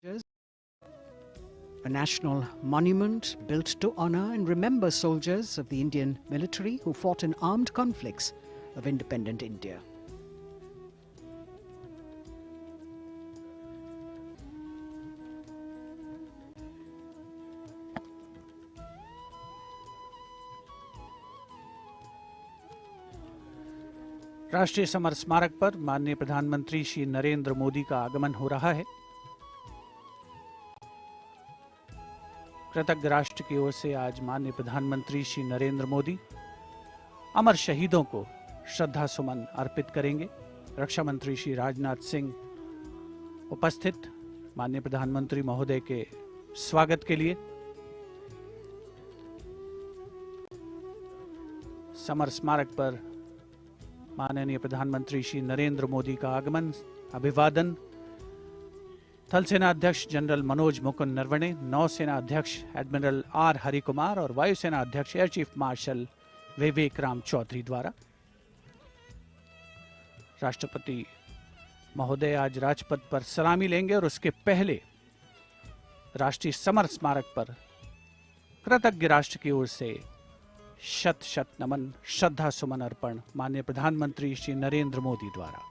A national monument built to honor and remember soldiers of the Indian military who fought in armed conflicts of independent India. राष्ट्रीय summer स्मारक पर माननीय प्रधानमंत्री श्री नरेंद्र मोदी का आगमन हो रहा है। कृतज्ञ राष्ट्र की ओर से आज माननीय प्रधानमंत्री श्री नरेंद्र मोदी अमर शहीदों को श्रद्धा सुमन अर्पित करेंगे। रक्षा मंत्री श्री राजनाथ सिंह उपस्थित माननीय प्रधानमंत्री महोदय के स्वागत के लिए समर स्मारक पर माननीय प्रधानमंत्री श्री नरेंद्र मोदी का आगमन, अभिवादन थल सेना अध्यक्ष जनरल मनोज मुकुंद नरवणे, नौसेना अध्यक्ष एडमिरल आर हरिकुमार और वायुसेना अध्यक्ष एयर चीफ मार्शल विवेक राम चौधरी द्वारा। राष्ट्रपति महोदय आज राजपथ पर सलामी लेंगे और उसके पहले राष्ट्रीय समर स्मारक पर कृतज्ञ राष्ट्र की ओर से शत शत नमन, श्रद्धा सुमन अर्पण माननीय प्रधानमंत्री श्री नरेंद्र मोदी द्वारा।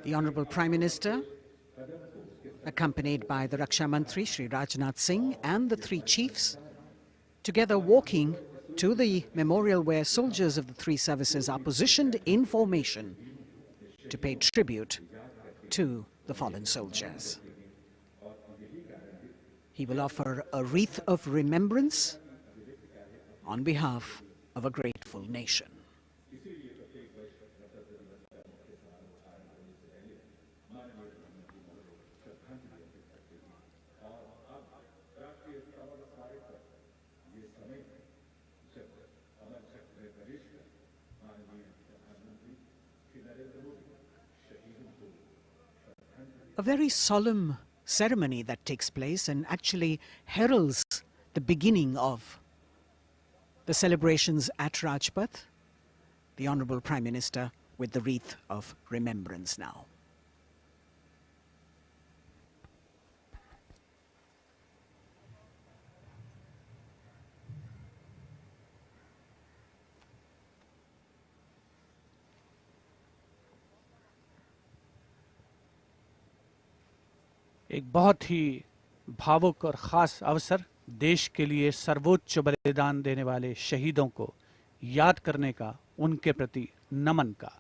The Honorable Prime Minister, accompanied by the Raksha Mantri Shri Rajnath Singh and the three chiefs, together walking to the memorial where soldiers of the three services are positioned in formation to pay tribute to the fallen soldiers. He will offer a wreath of remembrance on behalf of a grateful nation. A very solemn ceremony that takes place and actually heralds the beginning of the celebrations at Rajpath. The Honorable Prime Minister with the wreath of remembrance now. एक बहुत ही भावुक और खास अवसर, देश के लिए सर्वोच्च बलिदान देने वाले शहीदों को याद करने का, उनके प्रति नमन का।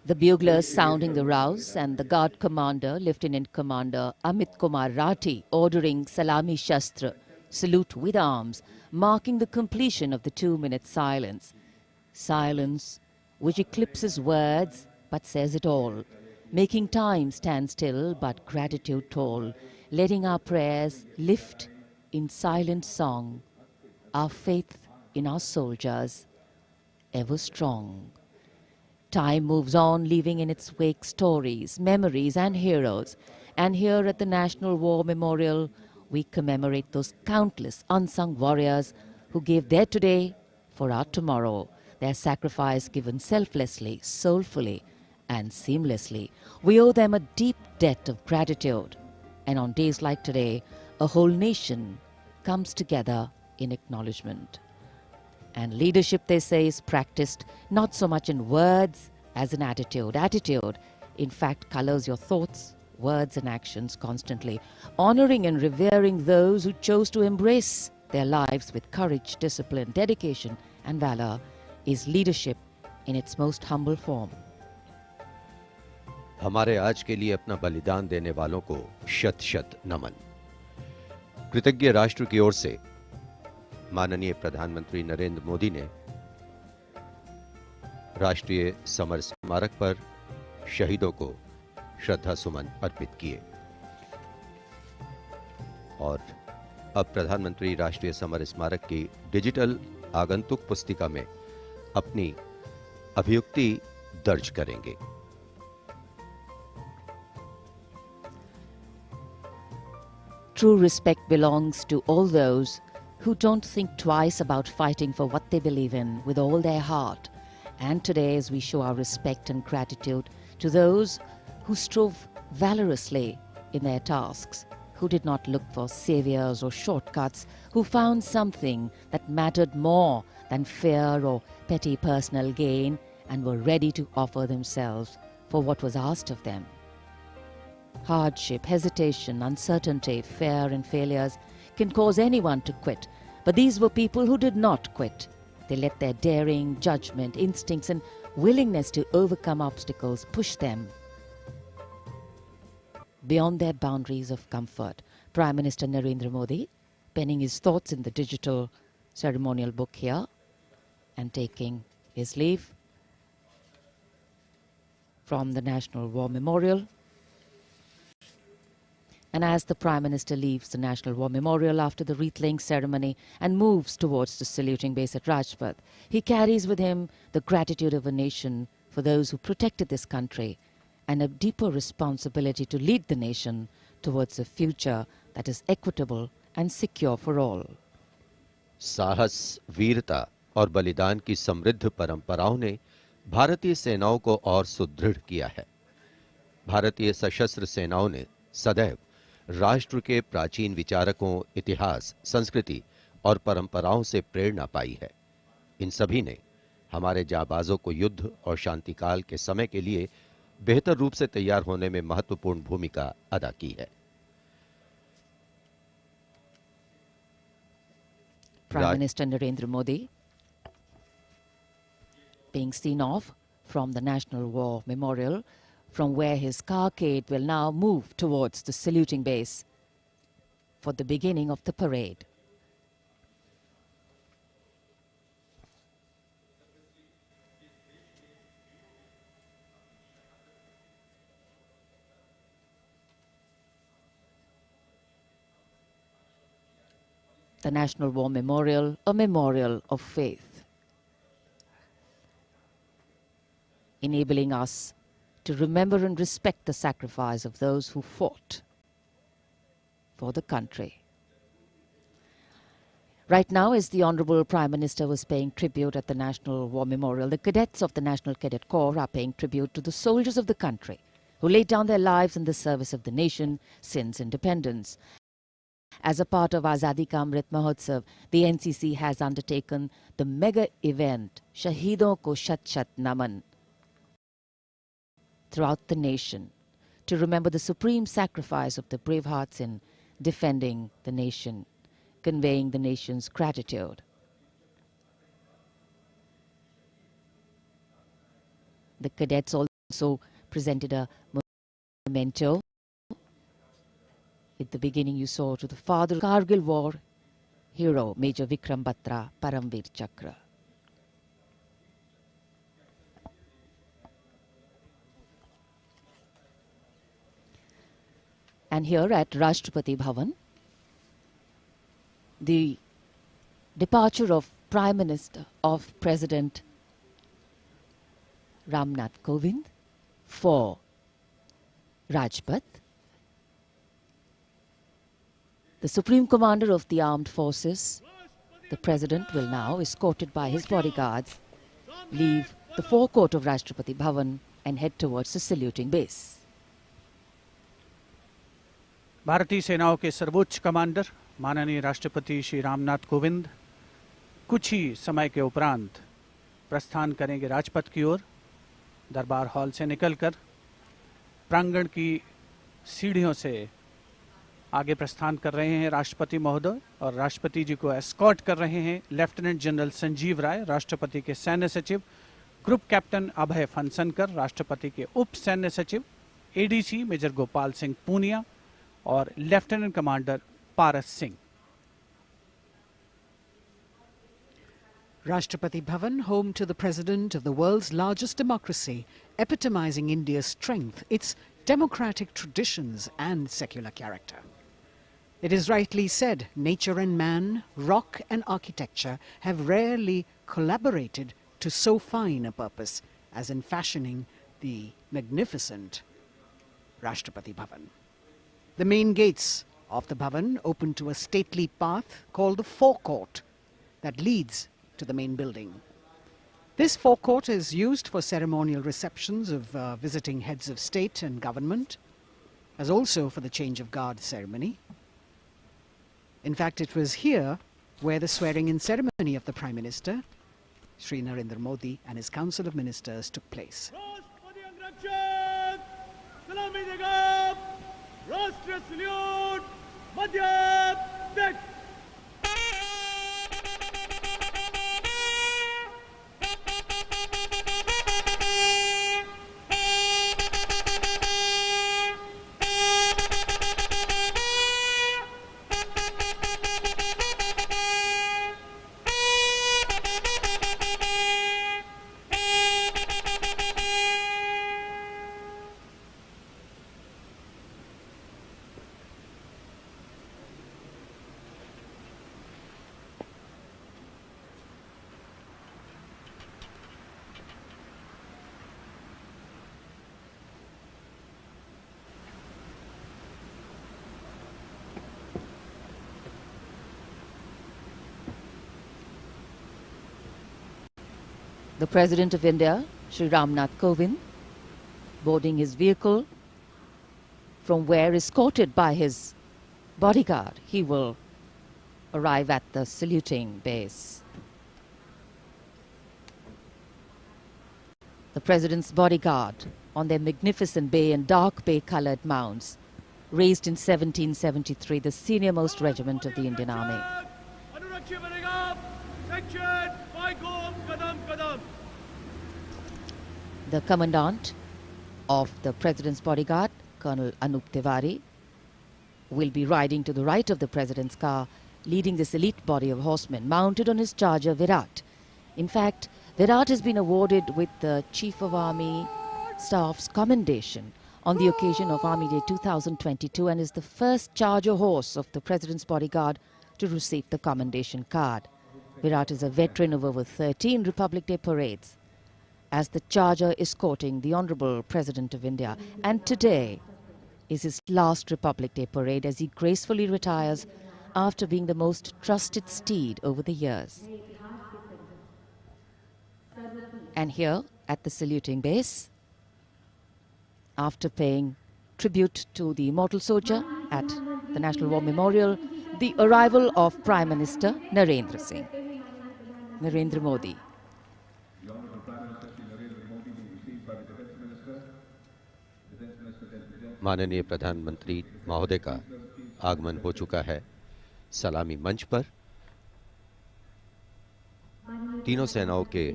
The buglers sounding the rouse and the guard commander, Lieutenant Commander Amit Kumar Rathi, ordering Salami Shastra, salute with arms, marking the completion of the 2-minute silence. Silence which eclipses words but says it all, making time stand still but gratitude toll, letting our prayers lift in silent song, our faith in our soldiers ever strong. Time moves on, leaving in its wake stories, memories and heroes. And here at the National War Memorial, we commemorate those countless unsung warriors who gave their today for our tomorrow, their sacrifice given selflessly, soulfully and seamlessly. We owe them a deep debt of gratitude. And on days like today, a whole nation comes together in acknowledgement. And leadership, they say, is practiced not so much in words as in attitude. Attitude, in fact, colors your thoughts, words and actions constantly. Honoring and revering those who chose to embrace their lives with courage, discipline, dedication and valor is leadership in its most humble form. हमारे आज के लिए अपना बलिदान देने वालों को शत शत नमन। कृतज्ञ राष्ट्र की ओर से माननीय प्रधानमंत्री नरेंद्र मोदी ने राष्ट्रीय समर स्मारक पर शहीदों को श्रद्धा सुमन अर्पित किए और अब प्रधानमंत्री राष्ट्रीय समर स्मारक की डिजिटल आगंतुक पुस्तिका में अपनी अभियुक्ति दर्ज करेंगे। True respect belongs to all those who don't think twice about fighting for what they believe in with all their heart. And today, as we show our respect and gratitude to those who strove valorously in their tasks, who did not look for saviors or shortcuts, who found something that mattered more than fear or petty personal gain and were ready to offer themselves for what was asked of them. Hardship, hesitation, uncertainty, fear and failures can cause anyone to quit. But these were people who did not quit. They let their daring, judgment, instincts and willingness to overcome obstacles push them beyond their boundaries of comfort. Prime Minister Narendra Modi penning his thoughts in the digital ceremonial book here and taking his leave from the National War Memorial. And as the Prime Minister leaves the National War Memorial after the wreath-laying ceremony and moves towards the saluting base at Rajpath, he carries with him the gratitude of a nation for those who protected this country and a deeper responsibility to lead the nation towards a future that is equitable and secure for all. साहस, वीरता और बलिदान की समृद्ध परंपराओं ने भारतीय सेनाओं को और सुदृढ़ किया है। भारतीय सशस्त्र सेनाओं ने सदैव राष्ट्र के प्राचीन विचारकों, इतिहास, संस्कृति और परंपराओं से प्रेरणा पाई है। इन सभी ने हमारे जाबाजों को युद्ध और शांतिकाल के समय के लिए बेहतर रूप से तैयार होने में महत्वपूर्ण भूमिका अदा की है। Prime Minister Narendra Modi being seen off from the National War Memorial, from where his carcade will now move towards the saluting base for the beginning of the parade. The National War Memorial, a memorial of faith, enabling us to remember and respect the sacrifice of those who fought for the country. Right now, as the Honorable Prime Minister was paying tribute at the National War Memorial, the cadets of the National Cadet Corps are paying tribute to the soldiers of the country who laid down their lives in the service of the nation since independence. As a part of Azadi Ka Amrit Mahotsav, the NCC has undertaken the mega event Shahidon Ko Shat Shat Naman throughout the nation to remember the supreme sacrifice of the brave hearts in defending the nation, conveying the nation's gratitude. The cadets also presented a memento. At the beginning you saw to the father of Kargil war hero Major Vikram Batra Paramveer Chakra. And here at Rashtrapati Bhavan, the departure of Prime Minister of President Ramnath Kovind for Rajpath. The Supreme Commander of the Armed Forces, the President, will now, escorted by his bodyguards, leave the forecourt of Rashtrapati Bhavan and head towards the saluting base. भारतीय सेनाओं के सर्वोच्च commander माननीय राष्ट्रपति श्री रामनाथ कोविंद कुछ ही समय के उपरांत प्रस्थान करेंगे राजपथ की ओर। दरबार हॉल से निकलकर प्रांगण की सीढ़ियों से आगे प्रस्थान कर रहे हैं राष्ट्रपति महोदय, और राष्ट्रपति जी को एस्कॉर्ट कर रहे हैं लेफ्टिनेंट जनरल संजीव राय, राष्ट्रपति के सैन्य सचिव, ग्रुप कैप्टन अभय फनसनकर, राष्ट्रपति के उप सैन्य सचिव एडीसी मेजर गोपाल सिंह पूनिया और lieutenant commander Paras Singh. Rashtrapati Bhavan, home to the president of the world's largest democracy, epitomizing India's strength, its democratic traditions and secular character. It is rightly said, nature and man, rock and architecture have rarely collaborated to so fine a purpose as in fashioning the magnificent Rashtrapati Bhavan. The main gates of the Bhavan open to a stately path called the forecourt that leads to the main building. This forecourt is used for ceremonial receptions of visiting heads of state and government, as also for the change of guard ceremony. In fact, it was here where the swearing-in ceremony of the Prime Minister, Shri Narendra Modi, and his Council of Ministers took place. राष्ट्र salute Madhya Pradesh. The President of India, Shri Ramnath Kovind, boarding his vehicle, from where, escorted by his bodyguard, he will arrive at the saluting base. The President's bodyguard on their magnificent bay and dark bay-coloured mounts, raised in 1773, the senior-most regiment of the Indian Army. The Commandant of the President's bodyguard, Colonel Anup Tiwari, will be riding to the right of the President's car, leading this elite body of horsemen mounted on his charger Virat. In fact, Virat has been awarded with the Chief of Army Staff's commendation on the occasion of Army Day 2022 and is the first charger horse of the President's bodyguard to receive the commendation card. Virat is a veteran of over 13 Republic Day parades as the charger escorting the Honorable President of India, and today is his last Republic Day parade as he gracefully retires after being the most trusted steed over the years. And here at the saluting base, after paying tribute to the immortal soldier at the National War Memorial, the arrival of Prime Minister Narendra Modi. माननीय प्रधानमंत्री महोदय का आगमन हो चुका है। सलामी मंच पर तीनों सेनाओं के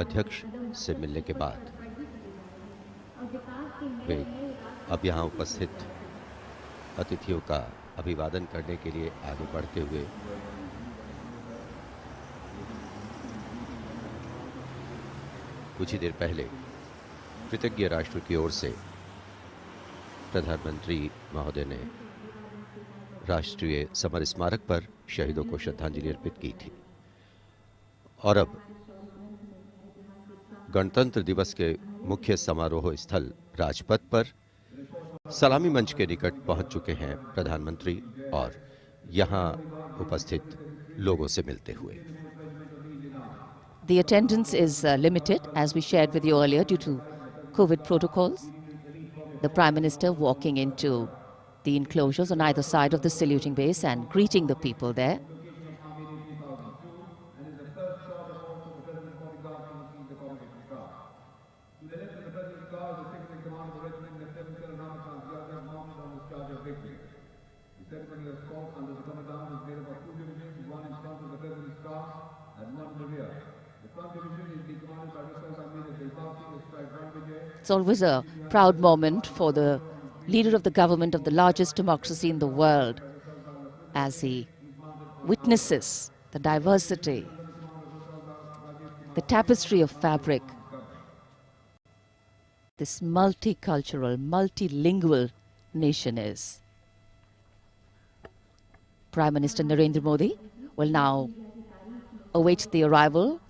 अध्यक्ष से मिलने के बाद वे अब यहाँ उपस्थित अतिथियों का अभिवादन करने के लिए आगे बढ़ते हुए कुछ ही देर पहले कृतज्ञ राष्ट्र की ओर से प्रधानमंत्री महोदय ने राष्ट्रीय समर स्मारक पर शहीदों को श्रद्धांजलि अर्पित की थी और अब गणतंत्र दिवस के मुख्य समारोह स्थल राजपथ पर सलामी मंच के निकट पहुंच चुके हैं प्रधानमंत्री और यहां उपस्थित लोगों से मिलते हुए। The attendance is limited, as we shared with you earlier, due to COVID protocols. The Prime Minister walking into the enclosures on either side of the saluting base and greeting the people there. It's always a proud moment for the leader of the government of the largest democracy in the world as he witnesses the diversity, the tapestry of fabric, this multicultural, multilingual nation is. Prime Minister Narendra Modi will now await the arrival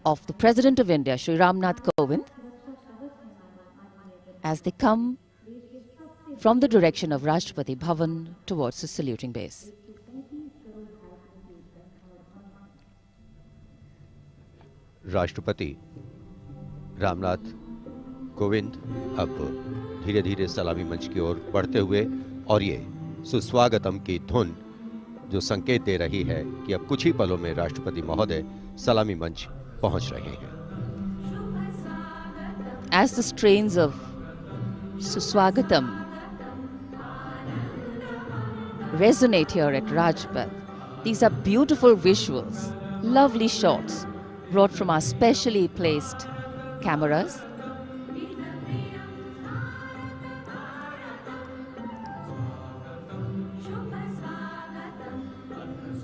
of the President of India, Shri Ram Nath Kovind, as they come from the direction of Rashtrapati Bhavan towards the saluting base. राष्ट्रपति रामनाथ कोविंद अब धीरे धीरे सलामी मंच की ओर बढ़ते हुए और ये सुस्वागतम की धुन जो संकेत दे रही है कि अब कुछ ही पलों में राष्ट्रपति महोदय सलामी मंच पहुंच रहे हैं। As the strains of Suswagatam resonate here at Rajpath, these are beautiful visuals, lovely shots brought from our specially placed cameras.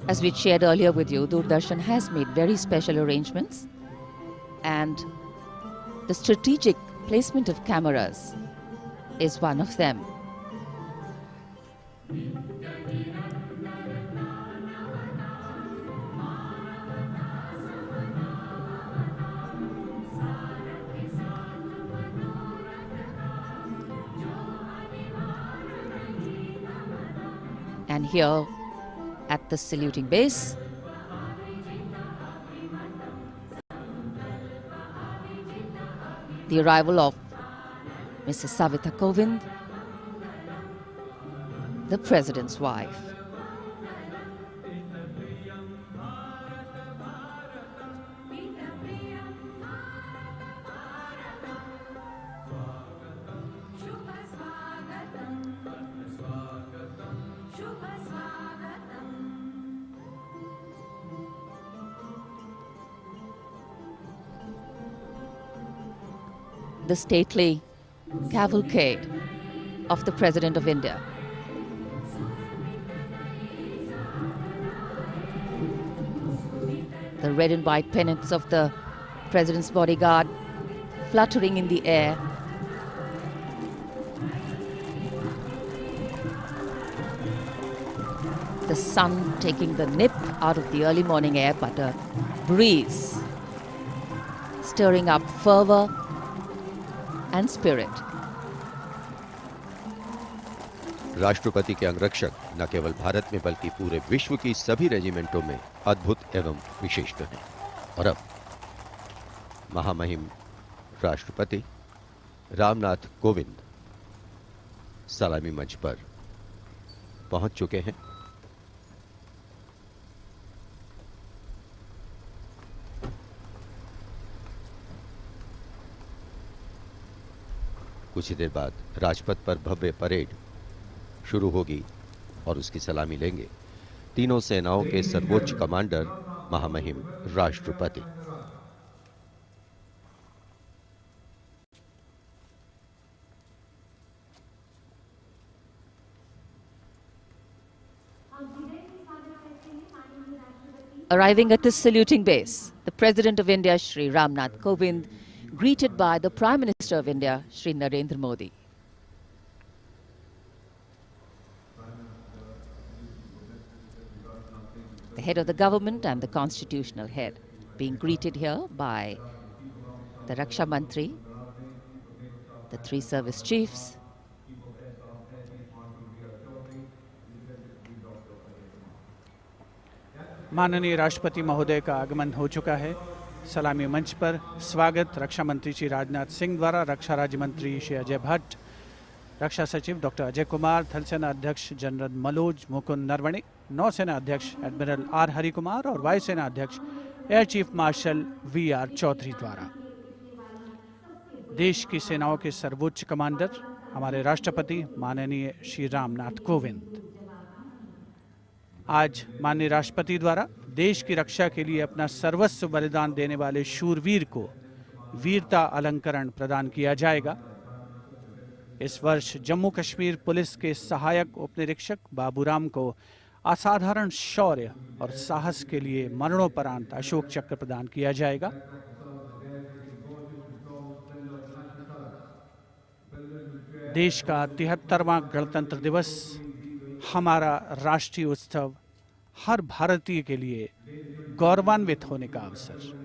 As we shared earlier with you, Doordarshan has made very special arrangements, and the strategic placement of cameras is one of them. And here at the saluting base, the arrival of Mrs. Savita Kovind, the President's wife. The stately cavalcade of the President of India. The red and white pennants of the President's bodyguard fluttering in the air. The sun taking the nip out of the early morning air, but a breeze stirring up fervor and spirit. राष्ट्रपति के अंगरक्षक न केवल भारत में बल्कि पूरे विश्व की सभी रेजिमेंटों में अद्भुत एवं विशिष्ट हैं और अब महामहिम राष्ट्रपति रामनाथ कोविंद सलामी मंच पर पहुंच चुके हैं। कुछ ही देर बाद राजपथ पर भव्य परेड शुरू होगी और उसकी सलामी लेंगे तीनों सेनाओं के सर्वोच्च कमांडर महामहिम राष्ट्रपति। Arriving at the saluting base, the President of India, Shri Ramnath Kovind, greeted by the Prime Minister of India, Shri Narendra Modi. The head of the government and the constitutional head being greeted here by the Raksha Mantri, the three service chiefs, माननीय राष्ट्रपति महोदय का आगमन हो चुका है। सलामी मंच पर स्वागत रक्षा मंत्री श्री राजनाथ सिंह द्वारा रक्षा राज्य मंत्री श्री अजय भट्ट, रक्षा सचिव डॉक्टर अजय कुमार, थल सेना अध्यक्ष जनरल मनोज मुकुंद नरवणे, नौसेना अध्यक्ष एडमिरल आर हरि कुमार और वायुसेना अध्यक्ष air chief marshal V R. Chaudhari द्वारा। देश की सेनाओं के सर्वोच्च कमांडर हमारे राष्ट्रपति माननीय श्री रामनाथ कोविंद आज माननीय राष्ट्रपति द्वारा देश की रक्षा के लिए अपना सर्वस्व बलिदान देने वाले शूरवीर को वीरता अलंकरण प्रदान किया जाएगा। इस वर्ष जम्मू कश्मीर पुलिस के सहायक उपनिरीक्षक बाबूराम को असाधारण शौर्य और साहस के लिए मरणोपरांत अशोक चक्र प्रदान किया जाएगा। देश का 73वां गणतंत्र दिवस हमारा राष्ट्रीय उत्सव हर भारतीय के लिए गौरवान्वित होने का अवसर।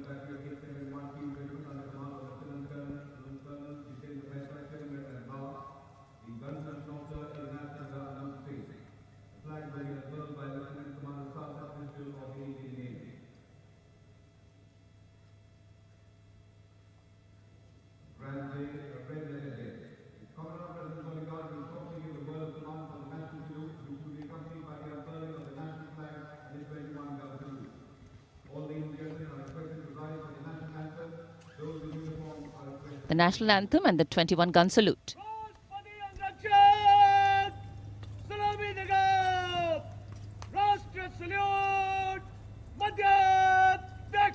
the national anthem and the 21-gun salute. सलामी देगा राष्ट्रीय सल्यूट मध्य देख।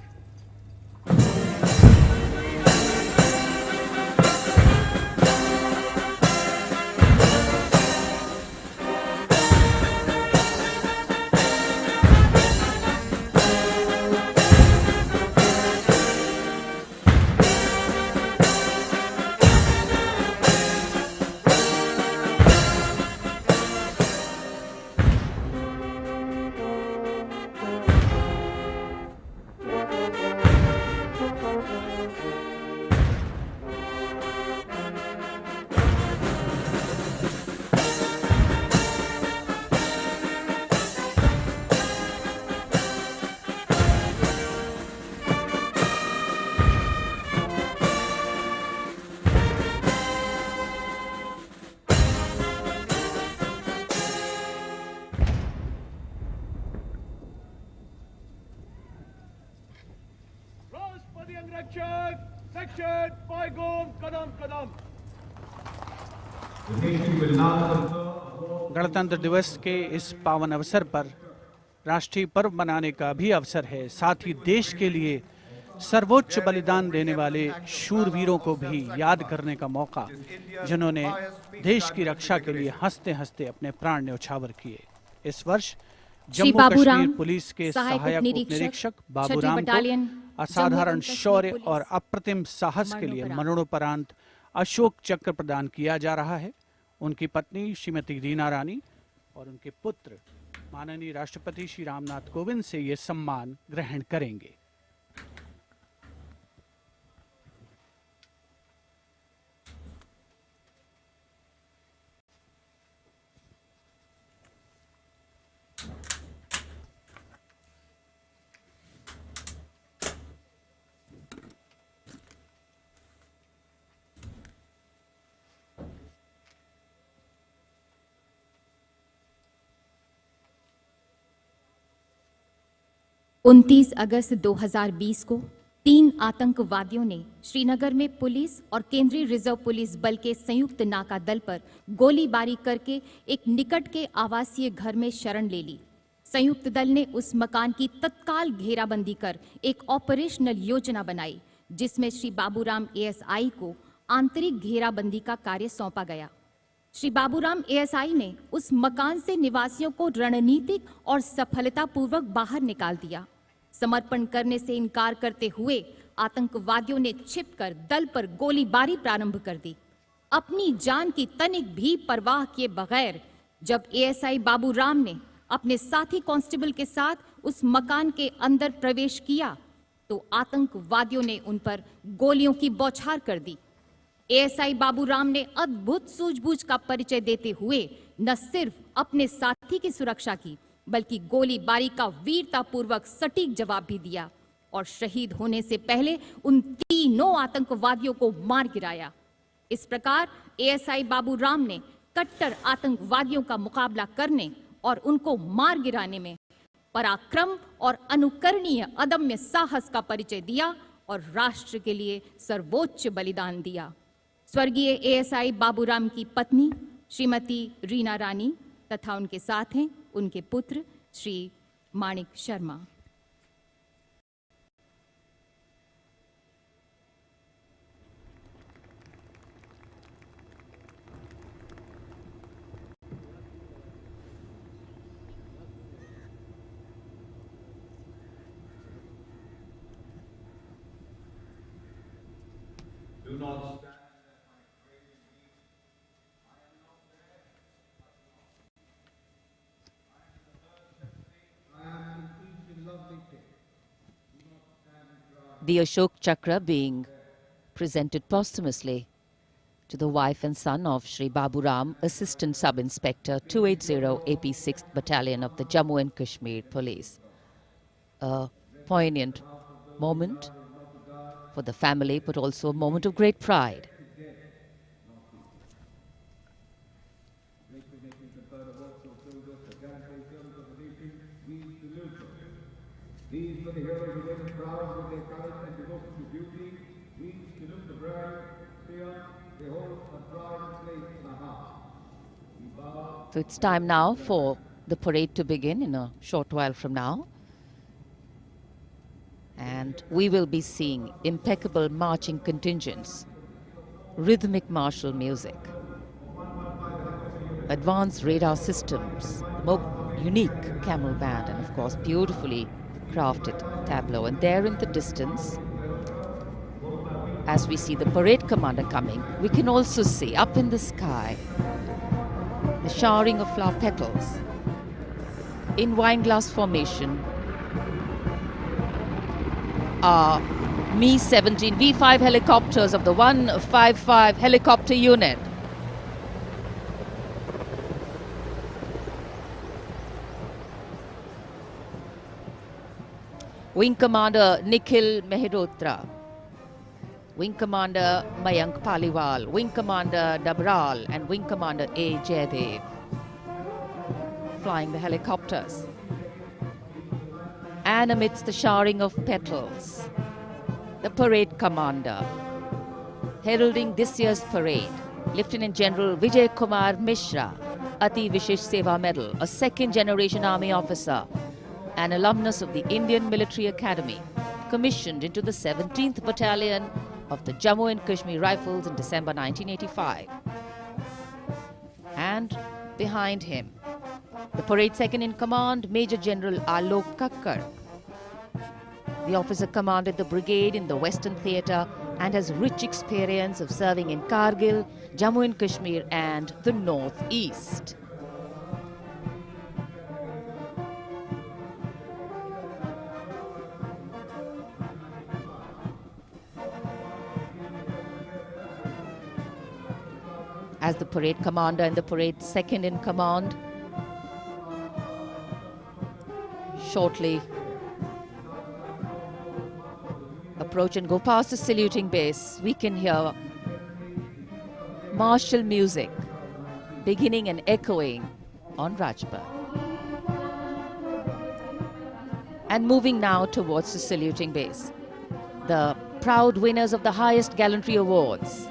राष्ट्रपति अंगरक्षक सेक्शन पायगोम कदम कदम। गणतंत्र दिवस के इस पावन अवसर पर राष्ट्रीय पर्व मनाने का भी अवसर है। साथ ही देश के लिए सर्वोच्च बलिदान देने वाले शूरवीरों को भी याद करने का मौका, जिन्होंने देश की रक्षा के लिए हंसते हंसते अपने प्राण न्यौछावर किए। इस वर्ष जम्मू कश्मीर पुलिस के सहायक उपनिरीक्षक बाबूराम को असाधारण शौर्य और अप्रतिम साहस के लिए मरणोपरांत अशोक चक्र प्रदान किया जा रहा है। उनकी पत्नी श्रीमती रीना रानी और उनके पुत्र माननीय राष्ट्रपति श्री रामनाथ कोविंद से ये सम्मान ग्रहण करेंगे। उनतीस अगस्त 2020 को 3 आतंकवादियों ने श्रीनगर में पुलिस और केंद्रीय रिजर्व पुलिस बल के संयुक्त नाका दल पर गोलीबारी करके एक निकट के आवासीय घर में शरण ले ली। संयुक्त दल ने उस मकान की तत्काल घेराबंदी कर एक ऑपरेशनल योजना बनाई, जिसमें श्री बाबूराम एएसआई को आंतरिक घेराबंदी का कार्य सौंपा गया। श्री बाबूराम एएसआई ने उस मकान से निवासियों को रणनीतिक और सफलतापूर्वक बाहर निकाल दिया। समर्पण करने से इनकार करते हुए आतंकवादियों ने छिपकर दल पर गोलीबारी प्रारंभ कर दी। अपनी जान की तनिक भी परवाह किए बगैर जब एएसआई बाबूराम ने अपने साथी कांस्टेबल के साथ उस मकान के अंदर प्रवेश किया तो आतंकवादियों ने उन पर गोलियों की बौछार कर दी। एएसआई बाबूराम ने अद्भुत सूझबूझ का परिचय देते हुए न सिर्फ अपने साथी की सुरक्षा की बल्कि गोलीबारी का वीरतापूर्वक सटीक जवाब भी दिया और शहीद होने से पहले उन तीनों आतंकवादियों को मार गिराया। इस प्रकार एएसआई बाबूराम ने कट्टर आतंकवादियों का मुकाबला करने और उनको मार गिराने में पराक्रम और अनुकरणीय अदम्य साहस का परिचय दिया और राष्ट्र के लिए सर्वोच्च बलिदान दिया। स्वर्गीय एएसआई बाबूराम की पत्नी श्रीमती रीना रानी तथा उनके साथ हैं उनके पुत्र श्री माणिक Sharma. Do not stand. The Ashok Chakra being presented posthumously to the wife and son of Shri Baburam, Assistant Sub-Inspector 280 AP 6th Battalion of the Jammu and Kashmir Police. A poignant moment for the family, but also a moment of great pride. These were the heroes who went proud with their courage and devotion to duty. We salute the brave, fear, they hold a pride and place in our hearts. We bow. So it's time now for the parade to begin in a short while from now. And we will be seeing impeccable marching contingents, rhythmic martial music, advanced radar systems, more unique camel band, and of course beautifully crafted tableau. And there in the distance, as we see the parade commander coming, we can also see up in the sky the showering of flower petals in wineglass formation are Mi-17 V5 helicopters of the 155 helicopter unit. Wing Commander Nikhil Mehrotra, Wing Commander Mayank Paliwal, Wing Commander Dabral and Wing Commander A. Jaydev flying the helicopters. And amidst the showering of petals, the parade commander, heralding this year's parade, Lieutenant General Vijay Kumar Mishra, Ati Vishesh Seva Medal, a second-generation army officer, an alumnus of the Indian Military Academy, commissioned into the 17th Battalion of the Jammu and Kashmir Rifles in December 1985. And behind him, the parade second-in-command, Major General Alok Kakkar. The officer commanded the brigade in the Western Theatre and has rich experience of serving in Kargil, Jammu and Kashmir and the North-East. As the parade commander and the parade second-in-command shortly approach and go past the saluting base, we can hear martial music beginning and echoing on Rajpath. And moving now towards the saluting base, the proud winners of the highest gallantry awards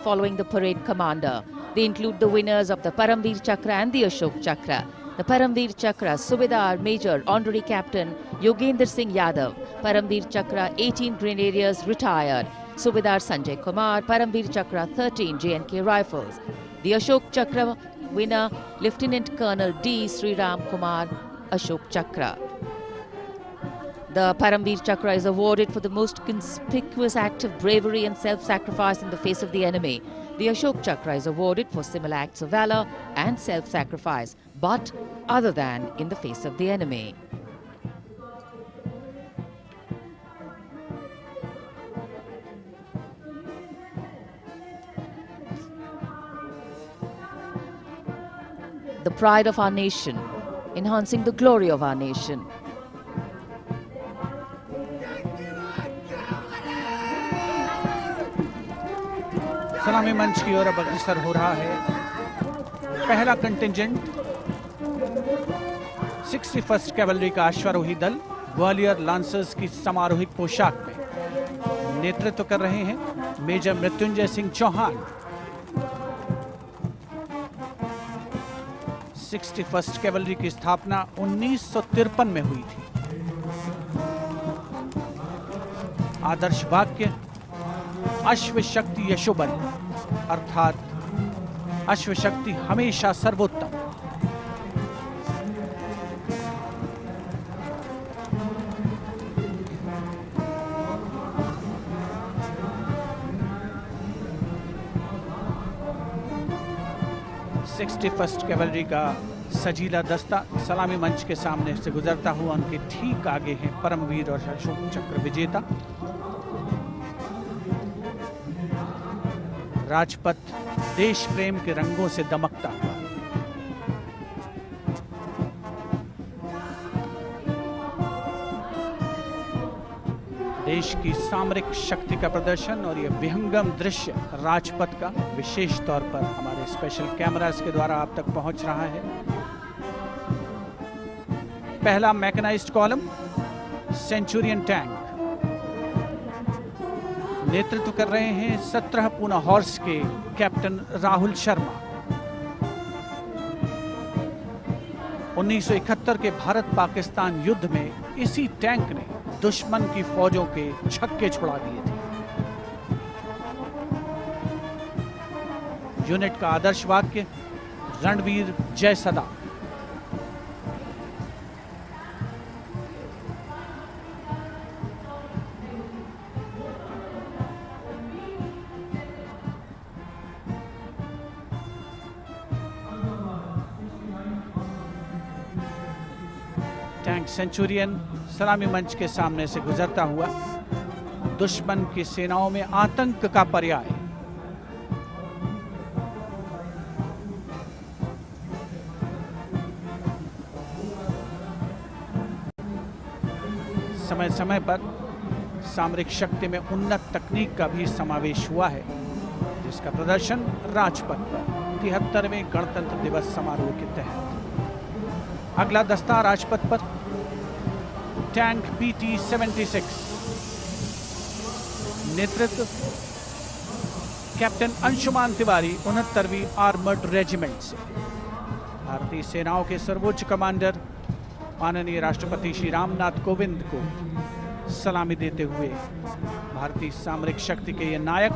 following the parade commander. They include the winners of the Paramveer Chakra and the Ashok Chakra. The Paramveer Chakra, Subedar Major Honorary Captain Yogendra Singh Yadav. Paramveer Chakra, 18 Grenadiers retired. Subedar Sanjay Kumar, Paramveer Chakra, 13 J&K Rifles. The Ashok Chakra winner, Lieutenant Colonel D. Sriram Kumar, Ashok Chakra. The Paramveer Chakra is awarded for the most conspicuous act of bravery and self-sacrifice in the face of the enemy. The Ashok Chakra is awarded for similar acts of valor and self-sacrifice, but other than in the face of the enemy. The pride of our nation, enhancing the glory of our nation. सलामी मंच की ओर अब अग्रसर हो रहा है पहला contingent 61st cavalry का अश्वारोही दल ग्वालियर लांसर्स की समारोहिक पोशाक में नेतृत्व कर रहे हैं major Mrityunjay Singh Chauhan. 61st cavalry की स्थापना 1953 में हुई थी। आदर्श वाक्य अश्व शक्ति यशोबल, अर्थात अश्व शक्ति हमेशा सर्वोत्तम। फर्स्ट कैवलरी का सजीला दस्ता सलामी मंच के सामने से गुजरता हुआ उनके ठीक आगे हैं परमवीर और अशोक चक्र विजेता राजपथ देश प्रेम के रंगों से दमकता हुआ। देश की सामरिक शक्ति का प्रदर्शन और यह विहंगम दृश्य राजपथ का विशेष तौर पर हमारे स्पेशल कैमरास के द्वारा आप तक पहुंच रहा है। पहला मैकेनाइज्ड कॉलम सेंचुरियन टैंक नेतृत्व कर रहे हैं 17 पूना हॉर्स के कैप्टन राहुल शर्मा। 1971 के भारत पाकिस्तान युद्ध में इसी टैंक ने दुश्मन की फौजों के छक्के छुड़ा दिए थे। यूनिट का आदर्श वाक्य रणवीर जय सदा। टैंक सेंचुरियन सलामी मंच के सामने से गुजरता हुआ दुश्मन की सेनाओं में आतंक का पर्याय। समय समय पर सामरिक शक्ति में उन्नत तकनीक का भी समावेश हुआ है, जिसका प्रदर्शन राजपथ पर 73वें गणतंत्र दिवस समारोह के तहत। अगला दस्ता राजपथ पर टैंक PT-76 नेतृत्व कैप्टन अंशुमान तिवारी 69वीं आर्मर्ड रेजिमेंट से। भारतीय सेनाओं के सर्वोच्च कमांडर माननीय राष्ट्रपति श्री रामनाथ कोविंद को सलामी देते हुए भारतीय सामरिक शक्ति के ये नायक।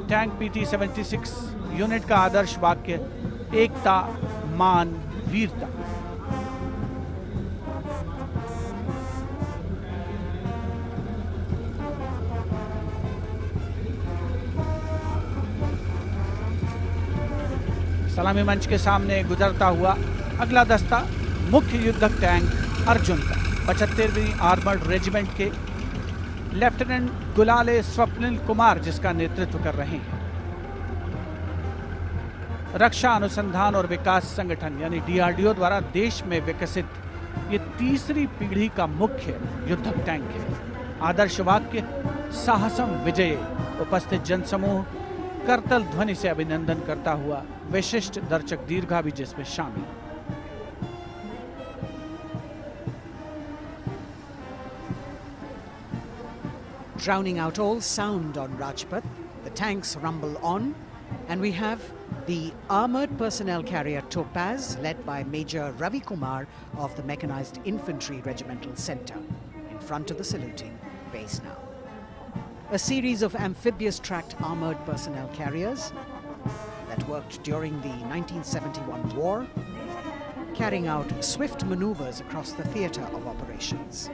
टैंक PT-76 यूनिट का आदर्श वाक्य एकता मान वीरता। सलामी मंच के सामने गुजरता हुआ अगला दस्ता मुख्य युद्धक टैंक अर्जुन का 75वीं आर्मर्ड रेजिमेंट के लेफ्टिनेंट गुलाले स्वप्निल कुमार जिसका नेतृत्व कर रहे हैं। रक्षा अनुसंधान और विकास संगठन यानी DRDO द्वारा देश में विकसित ये तीसरी पीढ़ी का मुख्य युद्धक टैंक है। आदर्श वाक्य साहसम विजय। उपस्थित जनसमूह करतल ध्वनि से अभिनंदन करता हुआ विशिष्ट दर्शक दीर्घा भी जिसमें शामिल। Drowning out all sound on Rajpath, the tanks rumble on, and we have the armored personnel carrier Topaz, led by Major Ravi Kumar of the Mechanized Infantry Regimental Center, in front of the saluting base now. A series of amphibious tracked armored personnel carriers that worked during the 1971 war carrying out swift maneuvers across the theatre of operations.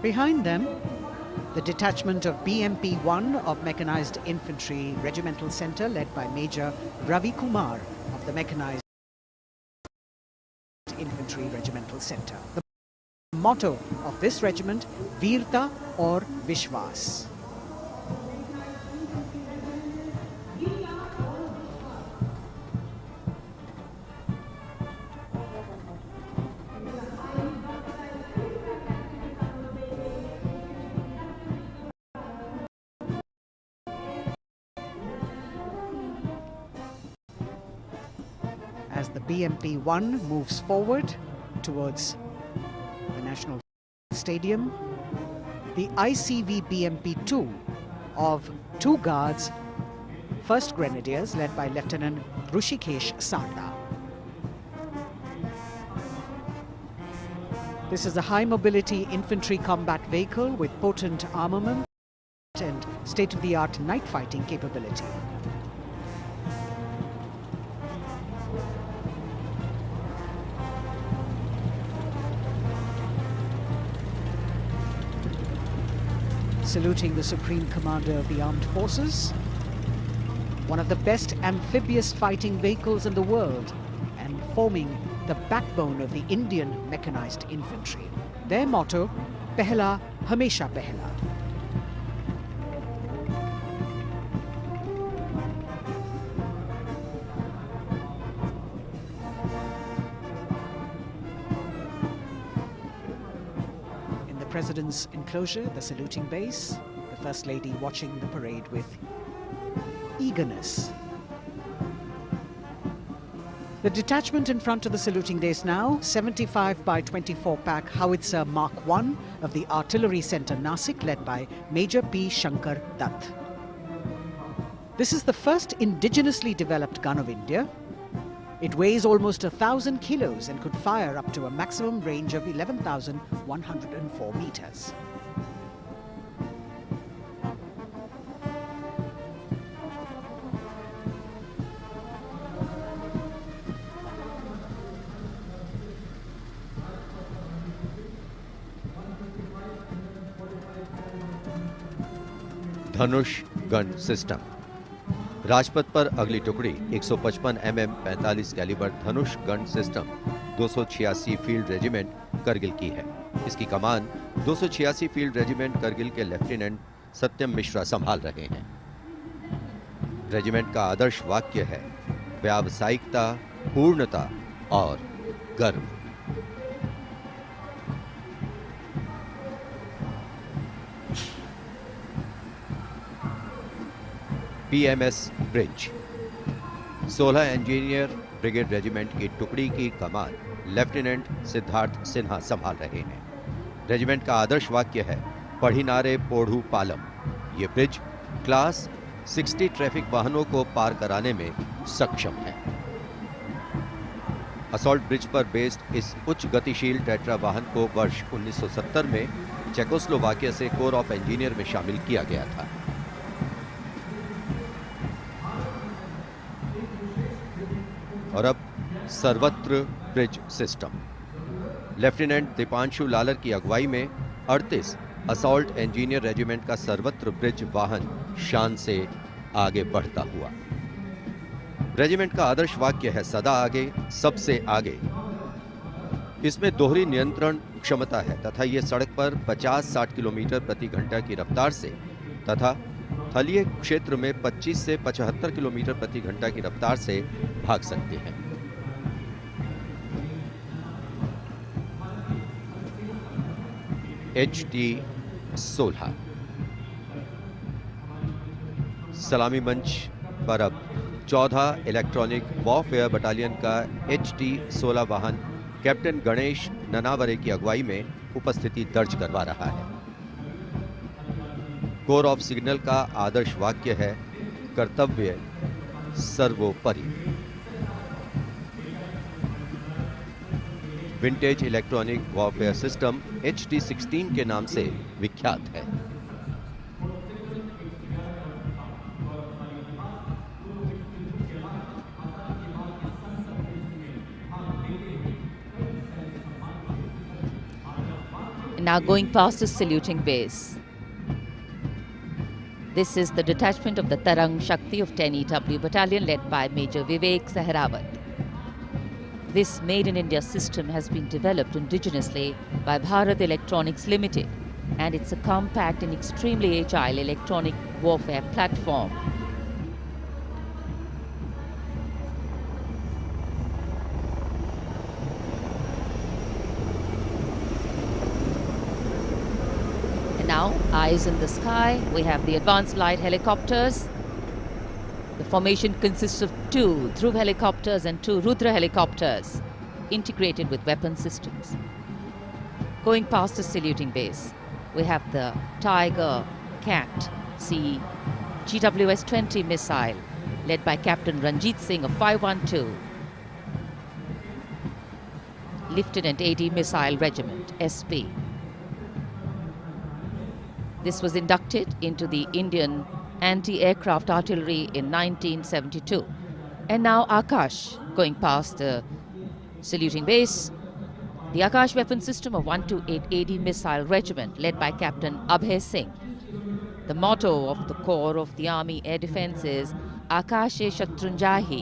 Behind them, the detachment of BMP-1 of Mechanized Infantry Regimental Centre led by Major Ravi Kumar of the Mechanized Infantry Regimental Centre. The motto of this regiment, Veerta or Vishwas. As the BMP-1 moves forward towards the National Stadium, the ICV BMP-2 of 2 Guards, 1st Grenadiers led by Lieutenant Rushikesh Sarda. This is a high-mobility infantry combat vehicle with potent armament and state-of-the-art night fighting capability. Saluting the Supreme Commander of the Armed Forces, one of the best amphibious fighting vehicles in the world and forming the backbone of the Indian mechanized infantry. Their motto, Pehla Hamesha Pehla. President's enclosure, the saluting base, the First Lady watching the parade with eagerness. The detachment in front of the saluting base now, 75 by 24 pack howitzer Mark I of the Artillery Centre Nasik, led by Major P. Shankar Dutt. This is the first indigenously developed gun of India. It weighs almost 1,000 kilos and could fire up to a maximum range of 11,104 meters. Dhanush gun system. राजपथ पर अगली टुकड़ी 155 mm 45 calibre Dhanush gun system 286 field regiment Kargil की है। इसकी कमान 286 field regiment Kargil के lieutenant सत्यम मिश्रा संभाल रहे हैं। रेजिमेंट का आदर्श वाक्य है व्यावसायिकता, पूर्णता और गर्व। PMS bridge. 16 engineer brigade regiment की टुकड़ी की कमान लेफ्टिनेंट सिद्धार्थ सिन्हा संभाल रहे हैं। रेजिमेंट का आदर्श वाक्य है पढ़िनारे पोढ़ू पालम। ये ब्रिज क्लास 60 ट्रैफिक वाहनों को पार कराने में सक्षम है। असॉल्ट ब्रिज पर बेस्ड इस उच्च गतिशील टेट्रा वाहन को वर्ष 1970 में चेकोस्लोवाकिया से कोर ऑफ इंजीनियर में शामिल किया गया था। और अब सर्वत्र bridge system. Lieutenant Deepanshu Lalor की अगुवाई में 38 असॉल्ट इंजीनियर रेजिमेंट का सर्वत्र ब्रिज वाहन शान से आगे बढ़ता हुआ। रेजिमेंट का आदर्श वाक्य है सदा आगे, सबसे आगे। इसमें दोहरी नियंत्रण क्षमता है तथा ये सड़क पर 50-60 किलोमीटर प्रति घंटा की रफ्तार से तथा थलीय क्षेत्र में 25 से 75 किलोमीटर प्रति घंटा की रफ्तार से भाग सकते हैं। HT-16 सलामी मंच पर अब 14 इलेक्ट्रॉनिक वॉरफेयर बटालियन का HT-16 वाहन कैप्टन गणेश ननावरे की अगुवाई में उपस्थिति दर्ज करवा रहा है। कोर ऑफ सिग्नल का आदर्श वाक्य है कर्तव्य सर्वोपरि। Vintage electronic warfare system HT-16 के नाम से विख्यात है। Now going past the saluting base. This is the detachment of the Tarang Shakti of 10 EW Battalion led by Major Vivek Sehrawat. This Made in India system has been developed indigenously by Bharat Electronics Limited, and it's a compact and extremely agile electronic warfare platform. And now, eyes in the sky, we have the advanced light helicopters. The formation consists of 2 Dhruv helicopters and 2 Rudra helicopters, integrated with weapon systems. Going past the saluting base, we have the Tiger Cat C GWS-20 missile, led by Captain Ranjit Singh of 512 Lieutenant AD Missile Regiment, SP. This was inducted into the Indian Anti-Aircraft Artillery in 1972. And now Akash, going past the saluting base, the Akash weapon system of 128 AD Missile Regiment, led by Captain Abhay Singh. The motto of the Corps of the Army Air Defence is Akashe Shatrunjahi.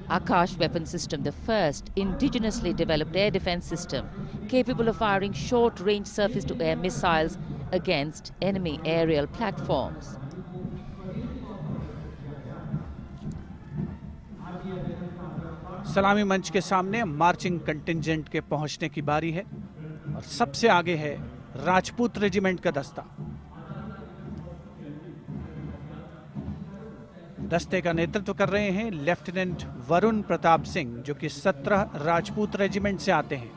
Akash weapon system, the first indigenously developed air defence system capable of firing short-range surface-to-air missiles against enemy aerial platforms. सलामी मंच के सामने marching contingent के पहुंचने की बारी है और सबसे आगे है राजपूत रेजिमेंट का दस्ता। दस्ते का नेतृत्व कर रहे हैं लेफ्टिनेंट वरुण प्रताप सिंह, जो कि 17 राजपूत रेजिमेंट से आते हैं।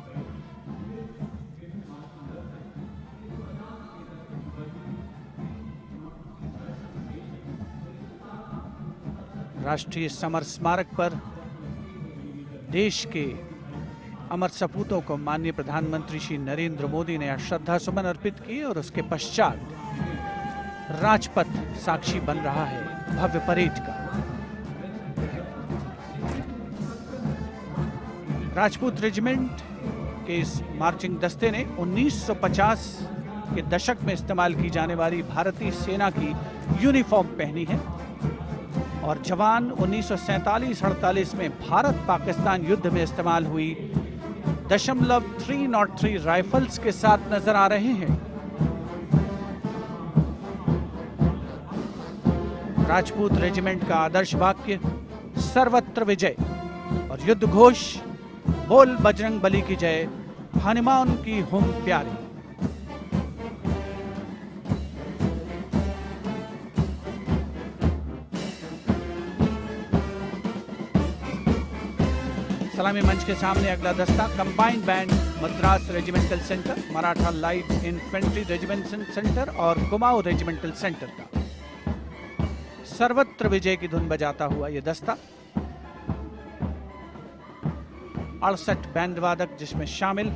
राष्ट्रीय समर स्मारक पर देश के अमर सपूतों को माननीय प्रधानमंत्री श्री नरेंद्र मोदी ने श्रद्धा सुमन अर्पित किए और उसके पश्चात राजपथ साक्षी बन रहा है भव्य परेड का। राजपूत रेजिमेंट के इस मार्चिंग दस्ते ने 1950 के दशक में इस्तेमाल की जाने वाली भारतीय सेना की यूनिफॉर्म पहनी है और जवान 1947-48 में भारत पाकिस्तान युद्ध में इस्तेमाल हुई .303 राइफल्स के साथ नजर आ रहे हैं। राजपूत रेजिमेंट का आदर्श वाक्य सर्वत्र विजय और युद्ध घोष बोल बजरंग बली की जय, हनुमान की हुम प्यारी। सलामी मंच के सामने अगला दस्ता combined band Madras regimental centre, Maratha light infantry regimental centre और कुमाऊं रेजिमेंटल सेंटर का सर्वत्र विजय की धुन बजाता हुआ यह दस्ता 68 बैंड वादक जिसमें शामिल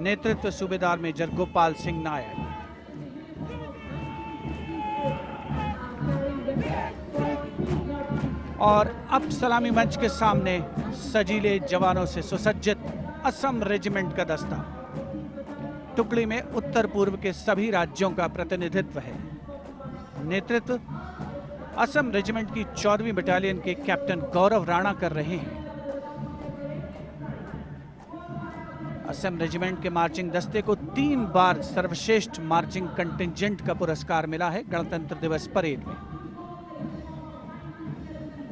नेतृत्व सूबेदार मेजर गोपाल सिंह नायक। और अब सलामी मंच के सामने सजीले जवानों से सुसज्जित असम रेजिमेंट का दस्ता। टुकड़ी में उत्तर पूर्व के सभी राज्यों का प्रतिनिधित्व है। नेतृत्व असम रेजिमेंट की 14वीं बटालियन के कैप्टन गौरव राणा कर रहे हैं। असम रेजिमेंट के मार्चिंग दस्ते को 3 बार सर्वश्रेष्ठ मार्चिंग कंटिंजेंट का पुरस्कार मिला है गणतंत्र दिवस परेड में।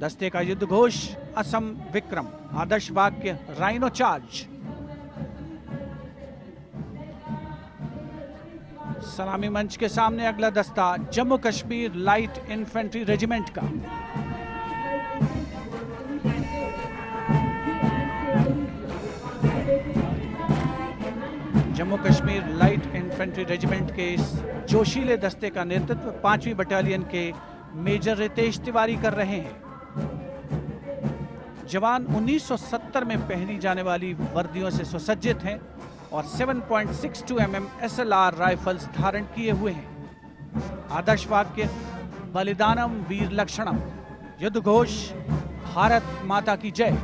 दस्ते का युद्ध घोष असम विक्रम, आदर्श वाक्य राइनो चार्ज। सलामी मंच के सामने अगला दस्ता Jammu Kashmir light infantry regiment का। Jammu Kashmir light infantry regiment के इस जोशीले दस्ते का नेतृत्व 5वीं बटालियन के मेजर रितेश तिवारी कर रहे हैं। जवान 1970 में पहनी जाने वाली वर्दियों से सुसज्जित हैं और 7.62 mm SLR राइफल्स धारण किए हुए हैं। आदर्श वाक्य बलिदानम वीर लक्षणम, युद्ध घोष भारत माता की जय।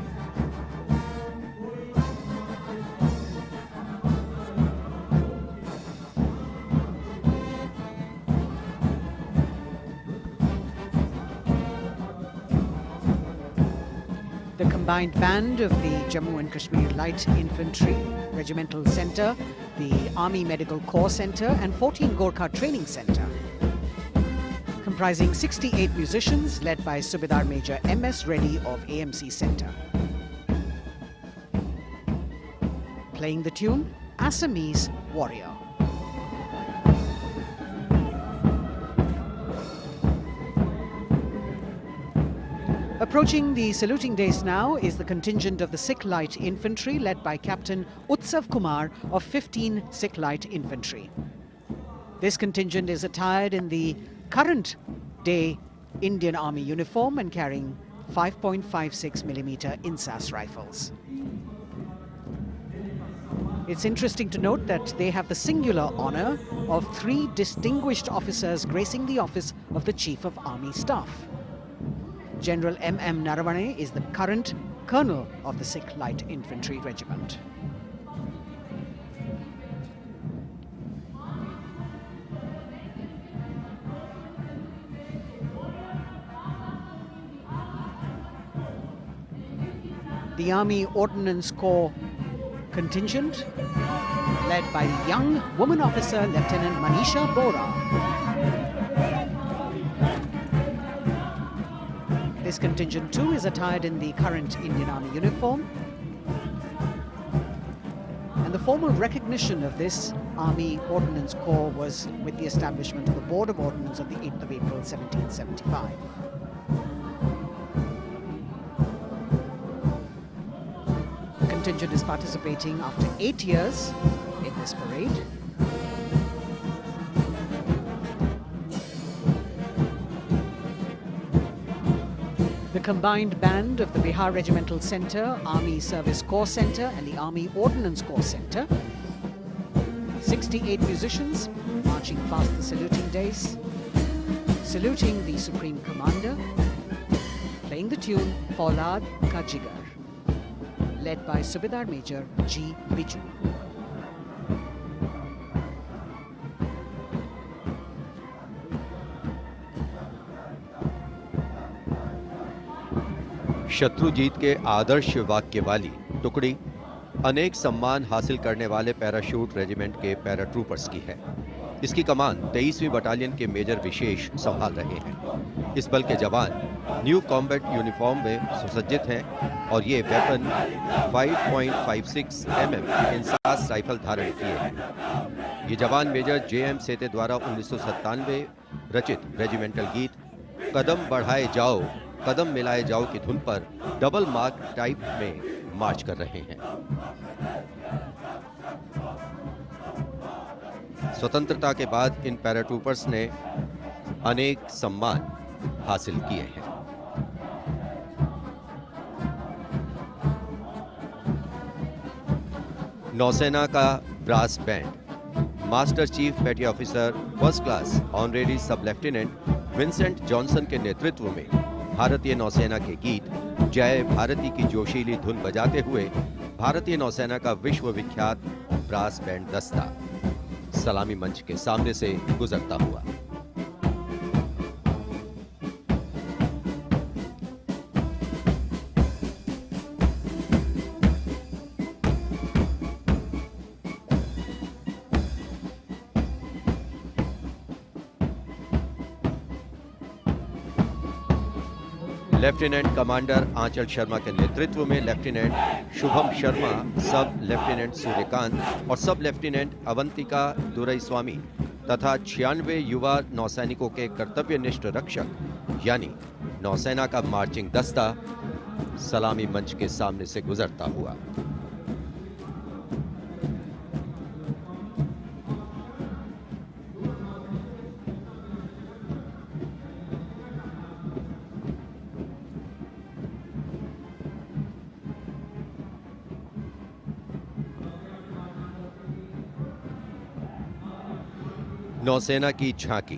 The combined band of the Jammu and Kashmir Light Infantry Regimental Centre, the Army Medical Corps Centre and 14 Gorkha Training Centre, comprising 68 musicians led by Subedar Major M.S. Reddy of AMC Centre. Playing the tune, Assamese Warrior. Approaching the saluting days now is the contingent of the Sikh Light Infantry led by Captain Utsav Kumar of 15 Sikh Light Infantry. This contingent is attired in the current day Indian Army uniform and carrying 5.56mm INSAS rifles. It's interesting to note that they have the singular honor of 3 distinguished officers gracing the office of the Chief of Army Staff. General M.M. Naravane is the current colonel of the Sikh Light Infantry Regiment. The Army Ordnance Corps contingent, led by the young woman officer Lieutenant Manisha Bora. This contingent too is attired in the current Indian Army uniform. And the formal recognition of this Army Ordnance Corps was with the establishment of the Board of Ordnance on the 8th of April 1775. The contingent is participating after 8 years in this parade. The combined band of the Bihar Regimental Centre, Army Service Corps Centre and the Army Ordnance Corps Centre. 68 musicians marching past the saluting days, saluting the Supreme Commander, playing the tune Faulad Ka Jigar, led by Subedar Major G. Biju. Shatrujeet के आदर्श वाक्य वाली टुकड़ी अनेक सम्मान हासिल करने वाले parachute regiment के पैराट्रूपर्स की है। इसकी कमान 23वीं बटालियन के मेजर विशेष संभाल रहे हैं। इस बल के जवान न्यू कॉम्बैट यूनिफॉर्म में सुसज्जित हैं और ये वेपन 5.56 mm इंसास राइफल धारण किए हैं। ये जवान मेजर J.M. सेते द्वारा 1997 रचित रेजिमेंटल गीत कदम बढ़ाए जाओ कदम मिलाए जाओ की धुन पर डबल मार्क टाइप में मार्च कर रहे हैं। स्वतंत्रता के बाद इन पैराट्रूपर्स ने अनेक सम्मान हासिल किए हैं। नौसेना का ब्रास बैंड मास्टर चीफ पेटी ऑफिसर फर्स्ट क्लास ऑनरेरी सब लेफ्टिनेंट विंसेंट जॉनसन के नेतृत्व में भारतीय नौसेना के गीत जय भारती की जोशीली धुन बजाते हुए भारतीय नौसेना का विश्व विख्यात ब्रास बैंड दस्ता सलामी मंच के सामने से गुजरता हुआ। लेफ्टिनेंट कमांडर आंचल शर्मा के नेतृत्व में लेफ्टिनेंट शुभम शर्मा, सब लेफ्टिनेंट सूर्यकांत और सब लेफ्टिनेंट अवंतिका दुरईस्वामी तथा 96 युवा नौसैनिकों के कर्तव्यनिष्ठ रक्षक यानी नौसेना का मार्चिंग दस्ता सलामी मंच के सामने से गुजरता हुआ। नौसेना की झांकी।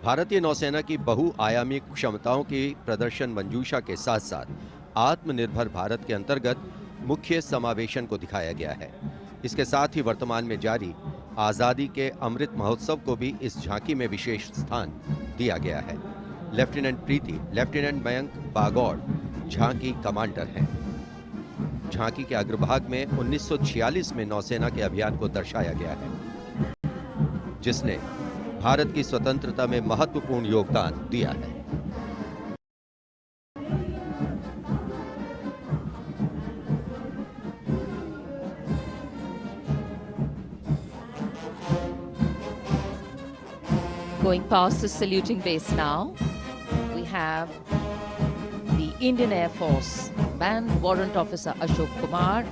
भारतीय नौसेना की बहुआयामी क्षमताओं की प्रदर्शन मंजूषा के साथ साथ आत्मनिर्भर भारत के अंतर्गत मुख्य समावेशन को दिखाया गया है। इसके साथ ही वर्तमान में जारी आजादी के अमृत महोत्सव को भी इस झांकी में विशेष स्थान दिया गया है। लेफ्टिनेंट प्रीति, लेफ्टिनेंट मयंक बागौड़ झांकी कमांडर हैं। झांकी के अग्रभाग में 1946 में नौसेना के अभियान को दर्शाया गया है, जिसने भारत की स्वतंत्रता में महत्वपूर्ण योगदान दिया है। Going past the saluting base now, we have the Indian Air Force Band Warrant Officer Ashok Kumar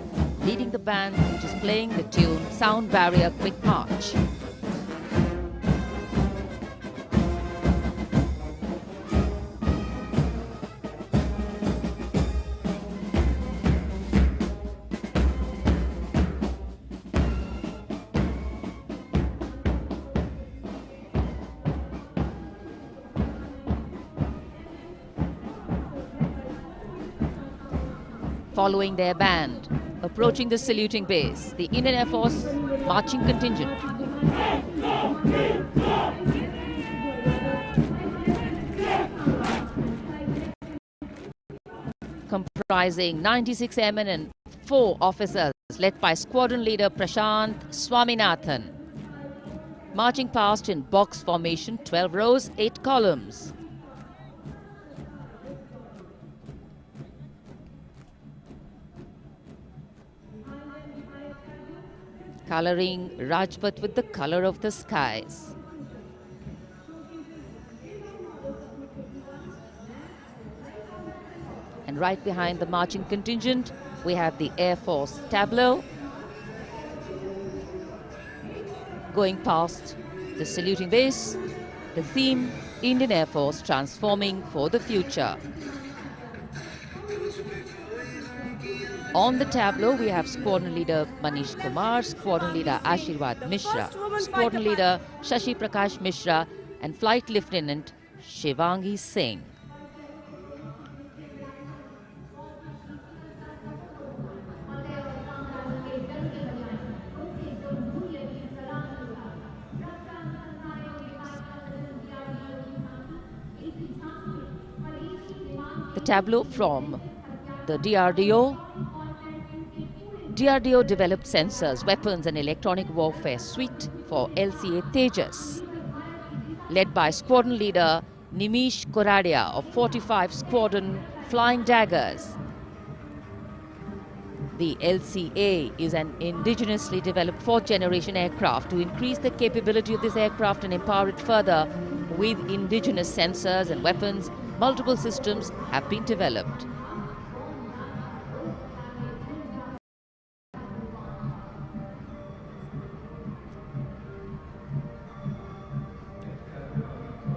leading the band, which is playing the tune Sound Barrier Quick March. Following their band, approaching the saluting base, the Indian Air Force marching contingent. Comprising 96 airmen and 4 officers, led by squadron leader Prashant Swaminathan. Marching past in box formation, 12 rows, 8 columns. Coloring Rajpath with the color of the skies. And right behind the marching contingent, we have the Air Force tableau. Going past the saluting base, the theme, Indian Air Force transforming for the future. On the tableau, we have Squadron Leader Manish Kumar, Squadron Leader Ashirwad Mishra, Squadron Leader Shashi Prakash Mishra, and Flight Lieutenant Shivangi Singh. The tableau from the DRDO. DRDO developed sensors, weapons and electronic warfare suite for LCA Tejas. Led by Squadron Leader Nimish Koradia of 45 Squadron Flying Daggers. The LCA is an indigenously developed 4th generation aircraft. To increase the capability of this aircraft and empower it further with indigenous sensors and weapons, multiple systems have been developed.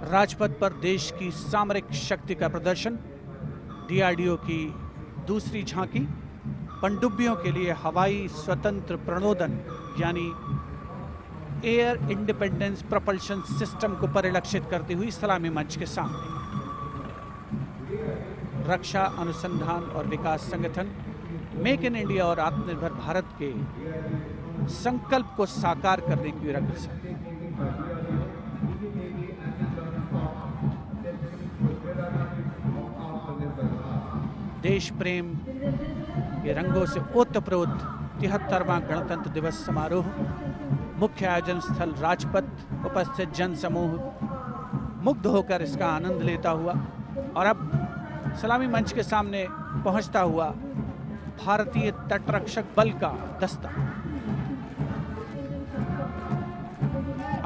Rajpath पर देश की सामरिक शक्ति का प्रदर्शन, DRDO की दूसरी झांकी, पनडुब्बियों के लिए हवाई स्वतंत्र प्रणोदन यानी एयर इंडिपेंडेंस प्रोपल्शन सिस्टम को परिलक्षित करती हुई सलामी मंच के सामने। रक्षा अनुसंधान और विकास संगठन मेक इन इंडिया और आत्मनिर्भर भारत के संकल्प को साकार करने की रक्षा। देश प्रेम के रंगों से ओतप्रोत 73वां गणतंत्र दिवस समारोह, मुख्य आयोजन स्थल राजपथ, उपस्थित जन समूह मुग्ध होकर इसका आनंद लेता हुआ और अब सलामी मंच के सामने पहुंचता हुआ भारतीय तटरक्षक बल का दस्ता।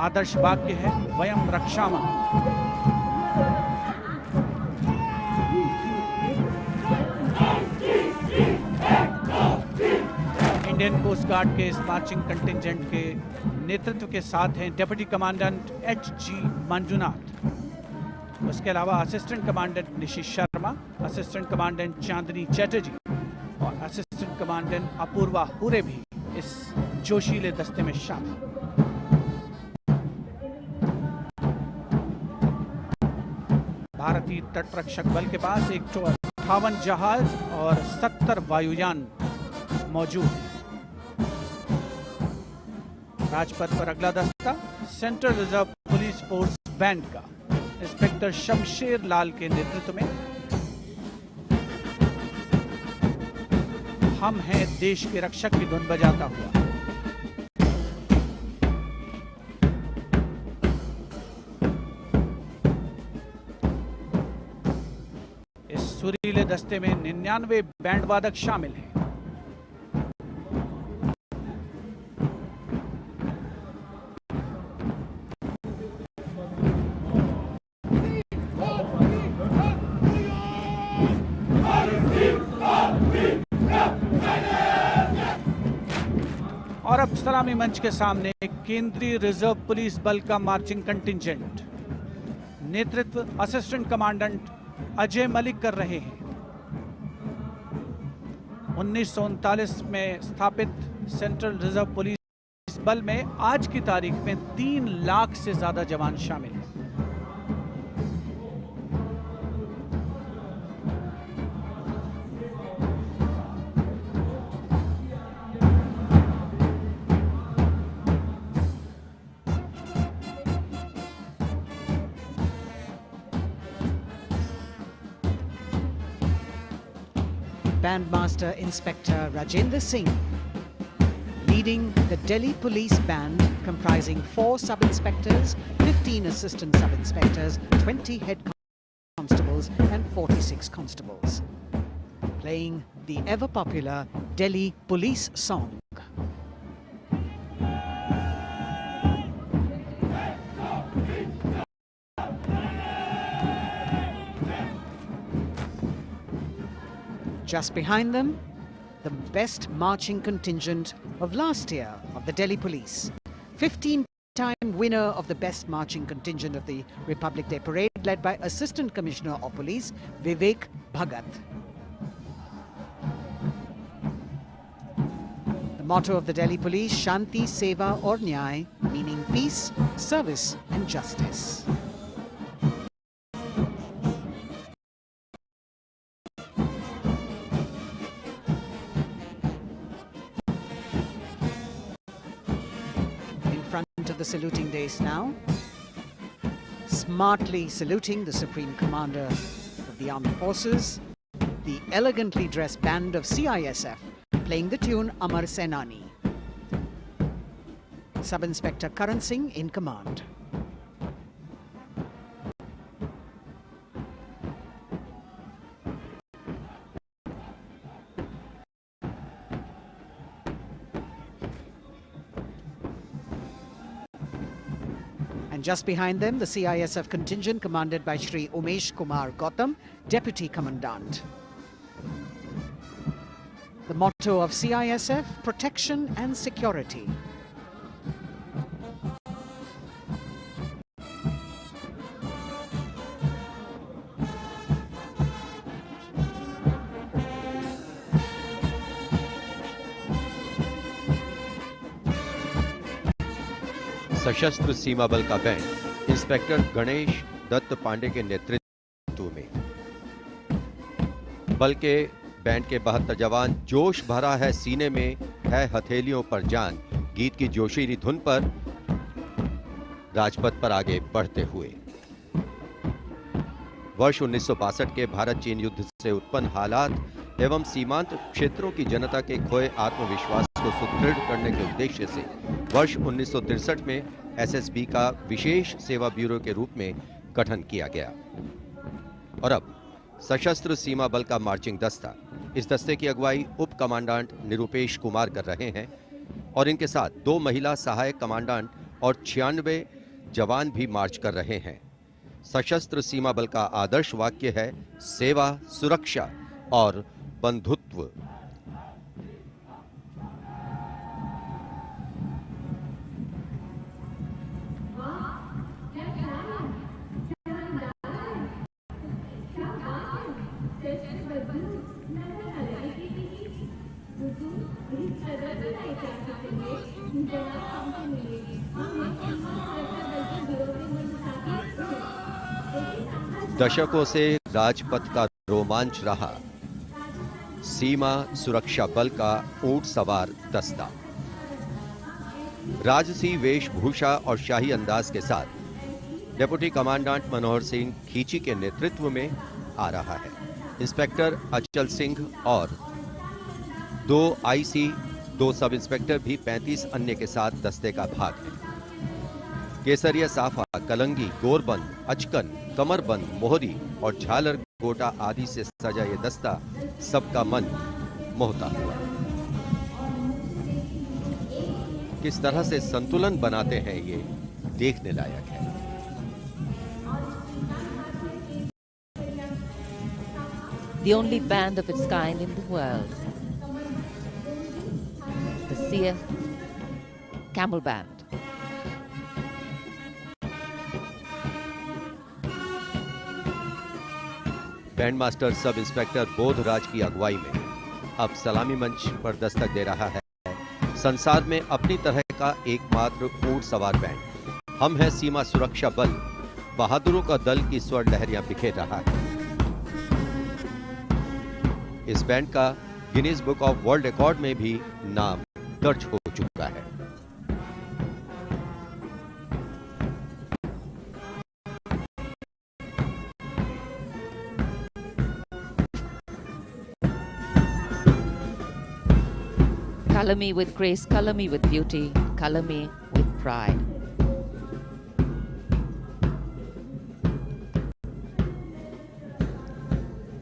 आदर्श वाक्य है वयम रक्षामः। इंडियन कोस्ट गार्ड के इस मार्चिंग कंटिंजेंट के नेतृत्व के साथ हैं डिप्टी कमांडेंट एच.जी. मंजुनाथ। उसके अलावा असिस्टेंट कमांडेंट निशित शर्मा, असिस्टेंट कमांडेंट चांदनी चैटर्जी और असिस्टेंट कमांडेंट अपूर्वा हुरे भी इस जोशीले दस्ते में शामिल। भारतीय तटरक्षक बल के पास 158 जहाज और 70 वायुयान मौजूद हैं। राजपथ पर अगला दस्ता central reserve police force band का इंस्पेक्टर शमशेर लाल के नेतृत्व में हम हैं देश के रक्षक की धुन बजाता हुआ इस सुरीले दस्ते में 99 बैंड वादक शामिल हैं। और अब सलामी मंच के सामने केंद्रीय रिजर्व पुलिस बल का मार्चिंग कंटिंजेंट नेतृत्व असिस्टेंट कमांडेंट अजय मलिक कर रहे हैं। 1939 में स्थापित सेंट्रल रिजर्व पुलिस बल में आज की तारीख में 3 लाख से ज्यादा जवान शामिल हैं। Bandmaster Inspector Rajendra Singh, leading the Delhi Police Band comprising 4 sub-inspectors, 15 assistant sub-inspectors, 20 head constables and 46 constables, playing the ever-popular Delhi Police song. Just behind them, the best marching contingent of last year of the Delhi Police. 15-time winner of the best marching contingent of the Republic Day Parade, led by Assistant Commissioner of Police Vivek Bhagat. The motto of the Delhi Police, Shanti, Seva aur Nyay, meaning peace, service and justice. The saluting days now, smartly saluting the Supreme Commander of the Armed Forces, the elegantly dressed band of CISF playing the tune Amar Senani. Sub-Inspector Karan Singh in command. And just behind them, the CISF contingent commanded by Shri Umesh Kumar Gautam, Deputy Commandant. The motto of CISF, protection and security. सशस्त्र सीमा बल का band inspector Ganesh Dutt Pandey के नेतृत्व में। बल के band के 72 जवान जोश भरा है सीने में है हथेलियों पर जान गीत की जोशीली धुन पर राजपथ पर आगे बढ़ते हुए। वर्ष 1962 के भारत चीन युद्ध से उत्पन्न हालात एवं सीमांत क्षेत्रों की जनता के खोए आत्मविश्वास को सुदृढ़ करने के उद्देश्य से वर्ष 1963 में एसएसबी का विशेष सेवा ब्यूरो के रूप में गठन किया गया और अब सशस्त्र सीमा बल का मार्चिंग दस्ता, इस दस्ते की अगुवाई उप कमांडेंट निरुपेश कुमार कर रहे हैं और इनके साथ 2 महिला सहायक कमांडेंट और 96 जवान भी मार्च कर रहे हैं। सशस्त्र सीमा बल का आदर्श वाक्य है सेवा, सुरक्षा और बंधुत्व। दशकों से राजपथ का रोमांच रहा सीमा सुरक्षा बल का ऊंट सवार दस्ता। राजसी वेशभूषा और शाही अंदाज के साथ डिप्टी कमांडेंट मनोहर सिंह खींची के नेतृत्व में आ रहा है। इंस्पेक्टर अचल सिंह और 2 आईसी, 2 सब इंस्पेक्टर भी 35 अन्य के साथ दस्ते का भाग है। केसरिया साफा, कलंगी, गोरबंद, अचकन, कमरबंद, मोहरी और झालर गोटा आदि से सजा ये दस्ता सबका मन मोहता हुआ। किस तरह से संतुलन बनाते हैं ये देखने लायक है। The only band of its kind in the world. The CF Camel Band. Band master sub inspector Bodhraj की अगुवाई में अब सलामी मंच पर दस्तक दे रहा है संसार में अपनी तरह का एकमात्र ऊंट सवार बैंड। हम हैं सीमा सुरक्षा बल, बहादुरों का दल की स्वर लहरियां बिखेर रहा है। इस बैंड का Guinness book of world record में भी नाम दर्ज हो चुका है। Color me with grace, color me with beauty, color me with pride.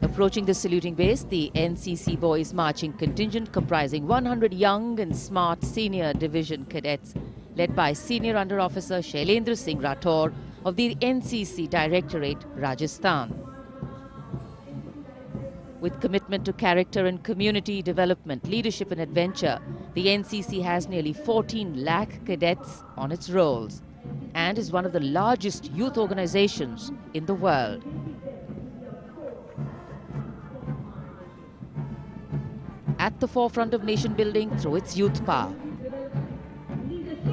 Approaching the saluting base, the NCC Boys Marching Contingent comprising 100 young and smart senior division cadets led by Senior Under Officer Shailendra Singh Rathore of the NCC Directorate, Rajasthan. With commitment to character and community development, leadership and adventure, the NCC has nearly 14 lakh cadets on its rolls and is one of the largest youth organizations in the world. At the forefront of nation building through its youth power,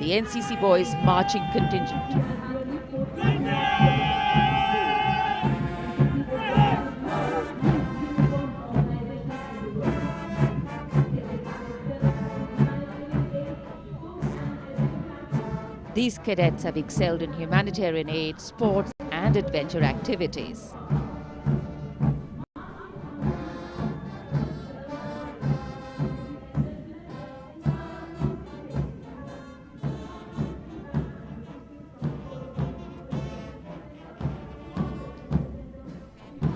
the NCC Boys Marching Contingent. These cadets have excelled in humanitarian aid, sports and adventure activities.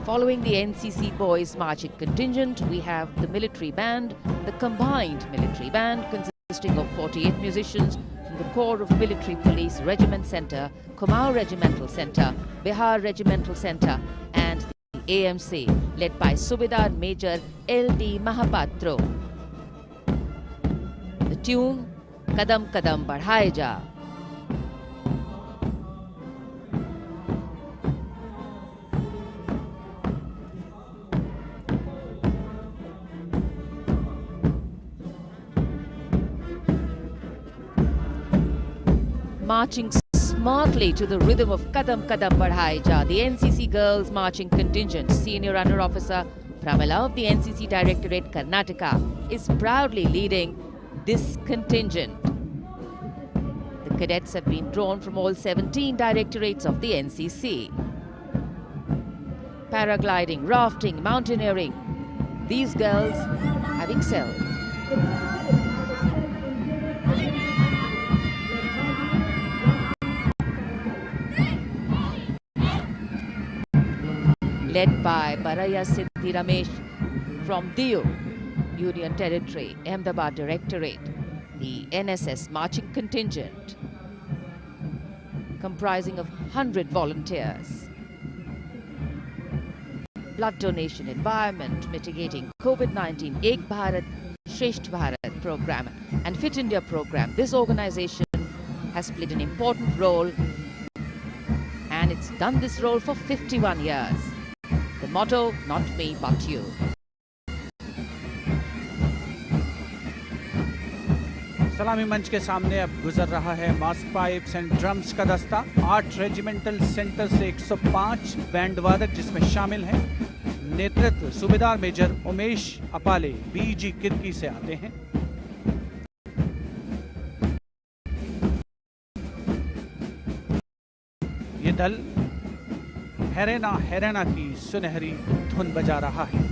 Following the NCC Boys Marching Contingent, we have the military band, the combined military band consisting of 48 musicians from the Corps of Military Police Regiment Centre, Kumaon Regimental Centre, Bihar Regimental Centre and the AMC led by Subedar Major L.D. Mahapatro. The tune, Kadam Kadam Badhaye Ja. Marching smartly to the rhythm of Kadam Kadam Badhaye Ja, the NCC Girls Marching Contingent, Senior Under Officer Pramila of the NCC Directorate, Karnataka, is proudly leading this contingent. The cadets have been drawn from all 17 directorates of the NCC. Paragliding, rafting, mountaineering, these girls have excelled. Led by Baraya Siddhi Ramesh from Diu, Union Territory, Ahmedabad Directorate, the NSS Marching Contingent, comprising of 100 volunteers. Blood donation, environment, mitigating COVID-19, Ek Bharat, Shresht Bharat program and Fit India program. This organization has played an important role and it's done this role for 51 years. The motto, not me, but you. सलामी मंच के सामने अब गुजर रहा है मास pipes and drums का दस्ता। 8 रेजिमेंटल सेंटर से 105 बैंड वादक जिसमें शामिल हैं। नेतृत्व सूबेदार मेजर उमेश अपाले बीजी किर्की से आते हैं। ये दल हैरेना हैरेना की सुनहरी धुन बजा रहा है।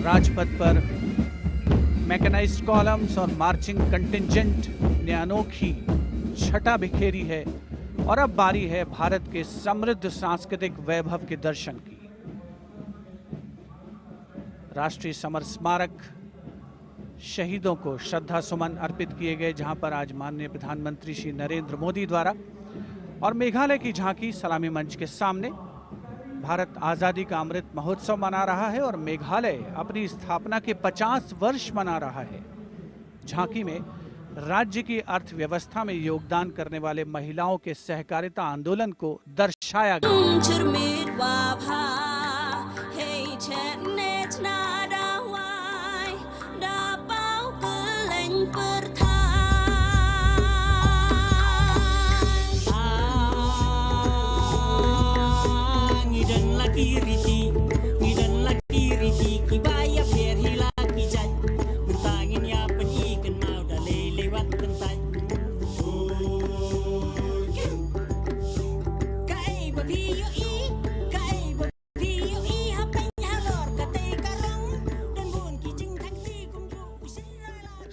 राजपथ पर मैकेनाइज्ड कॉलम्स और मार्चिंग कंटिंजेंट ने अनोखी छटा बिखेरी है और अब बारी है भारत के समृद्ध सांस्कृतिक वैभव के दर्शन की। राष्ट्रीय समर स्मारक शहीदों को श्रद्धा सुमन अर्पित किए गए, जहां पर आज माननीय प्रधानमंत्री श्री नरेंद्र मोदी द्वारा और मेघालय की झांकी सलामी मंच के सामने। भारत आज़ादी का अमृत महोत्सव मना रहा है और मेघालय अपनी स्थापना के 50 वर्ष मना रहा है। झांकी में राज्य की अर्थव्यवस्था में योगदान करने वाले महिलाओं के सहकारिता आंदोलन को दर्शाया गया।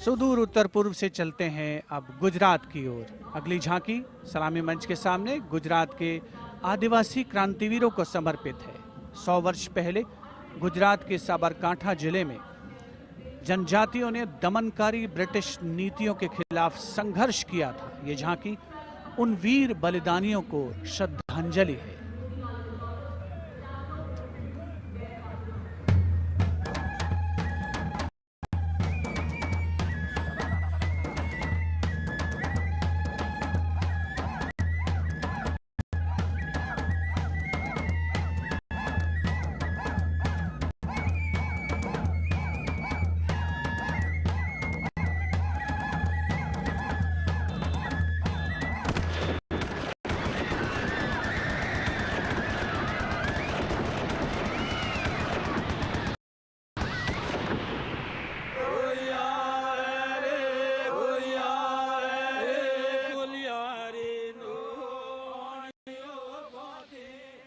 सुदूर उत्तर पूर्व से चलते हैं अब गुजरात की ओर। अगली झांकी सलामी मंच के सामने गुजरात के आदिवासी क्रांतिवीरों को समर्पित है। 100 वर्ष पहले गुजरात के साबरकांठा जिले में जनजातियों ने दमनकारी ब्रिटिश नीतियों के खिलाफ संघर्ष किया था। ये झांकी उन वीर बलिदानियों को श्रद्धांजलि है।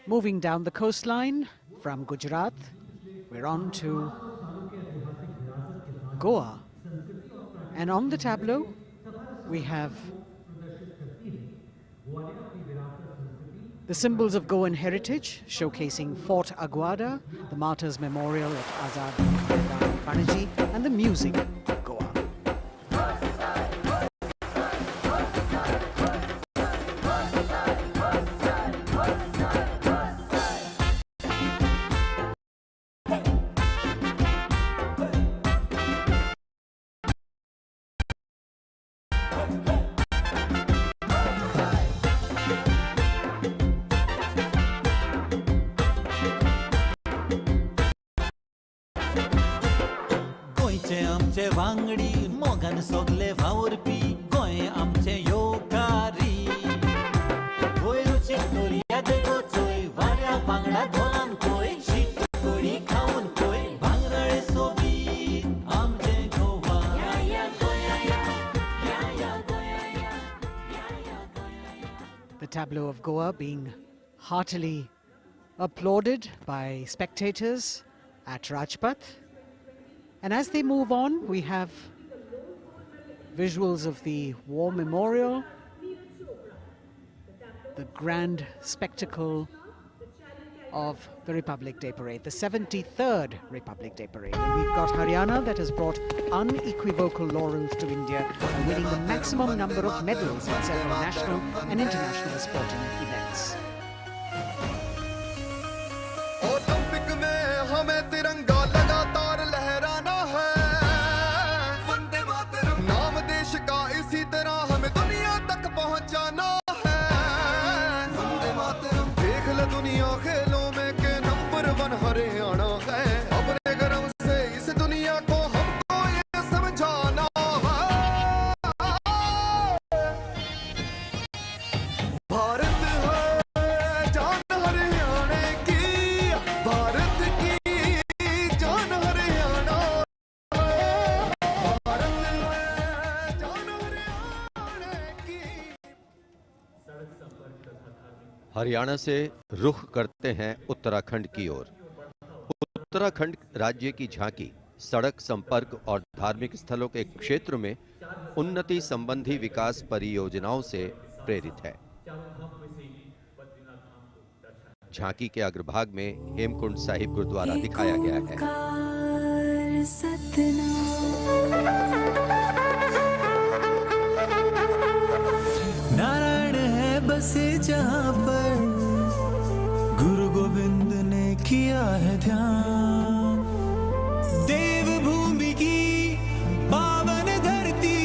Moving down the coastline from Gujarat, we're on to Goa. And on the tableau, we have the symbols of Goan heritage, showcasing Fort Aguada, the Martyrs Memorial at Azad Maidan Panaji, and the music of Goa. आमचे वांगडी मोगान सोगले वावरपी गोंय आमचे योकारी गोंय रुची दोर्या देगो चोय वाऱ्या वांगडा धोलान कोय शीत कोडी खाऊन कोय भांगरळे सोबीत आमचे गोवा या गोया या गोया The tableau of Goa being heartily applauded by spectators at Rajpath. And as they move on, we have visuals of the War Memorial, the grand spectacle of the Republic Day Parade, the 73rd Republic Day Parade. And we've got Haryana that has brought unequivocal laurels to India by winning the maximum number of medals in several national and international sporting events. Olympic में हमें तिरंगा लगातार लहराना है, वंदे मातरम नाम देश का, इसी तरह हमें खेलों में के नंबर 1 हरियाणा है। अपने गर्व से इस दुनिया को हमको ये समझाना है। भारत है जान हरियाणा की, भारत की जान हरियाणा है। भारत है जान हरियाणा की। हरियाणा से रुख करते हैं उत्तराखंड की ओर। उत्तराखंड राज्य की झांकी सड़क संपर्क और धार्मिक स्थलों के क्षेत्र में उन्नति संबंधी विकास परियोजनाओं से प्रेरित है। झांकी के अग्रभाग में हेमकुंड साहिब गुरुद्वारा दिखाया गया है। नारायण है बसे जहाँ पर गुरु गोविंद ने किया है ध्यान। देवभूमि की पावन धरती,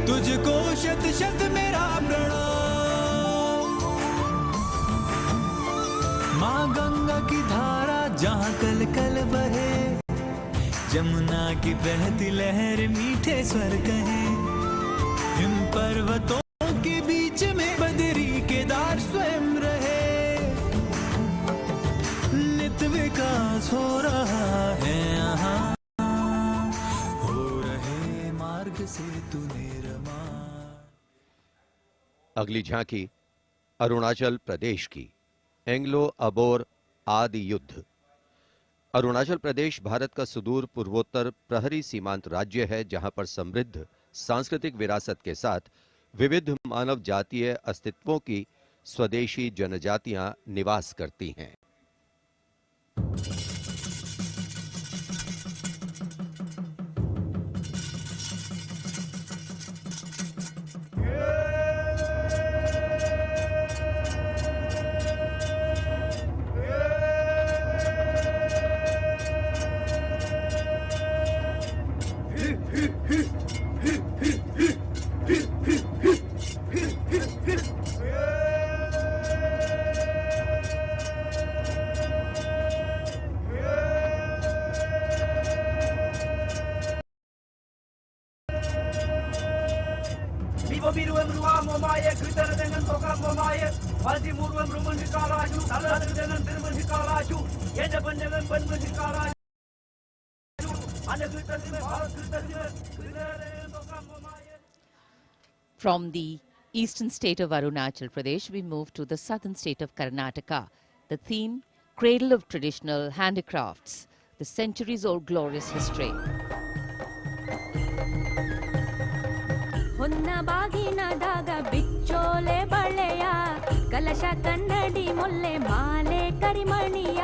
तुझको शत शत मेरा प्रणाम। माँ गंगा की धारा जहाँ कल कल बहे, जमुना की बहती लहर मीठे स्वर कहे। हिम पर्वतों के बीच में बदरी केदार स्वयं रहे। नित विकास हो रहा है यहाँ, हो रहे मार्ग से तूने रमा। अगली झांकी अरुणाचल प्रदेश की एंग्लो अबोर आदि युद्ध। अरुणाचल प्रदेश भारत का सुदूर पूर्वोत्तर प्रहरी सीमांत राज्य है, जहां पर समृद्ध सांस्कृतिक विरासत के साथ विविध मानव जातीय अस्तित्वों की स्वदेशी जनजातियां निवास करती हैं। From the eastern state of Arunachal Pradesh, we move to the southern state of Karnataka. The theme, Cradle of Traditional Handicrafts, the centuries-old glorious history. ಹೊನ್ನ ಬಾಗಿನ ದಾಗ ಬಿಚ್ಚೋಲೆ ಬಳೆಯ ಕಲಶ ಕನ್ನಡಿ ಮೊಲ್ಲೆ ಮಾಲೆ ಕರಿಮಣಿಯ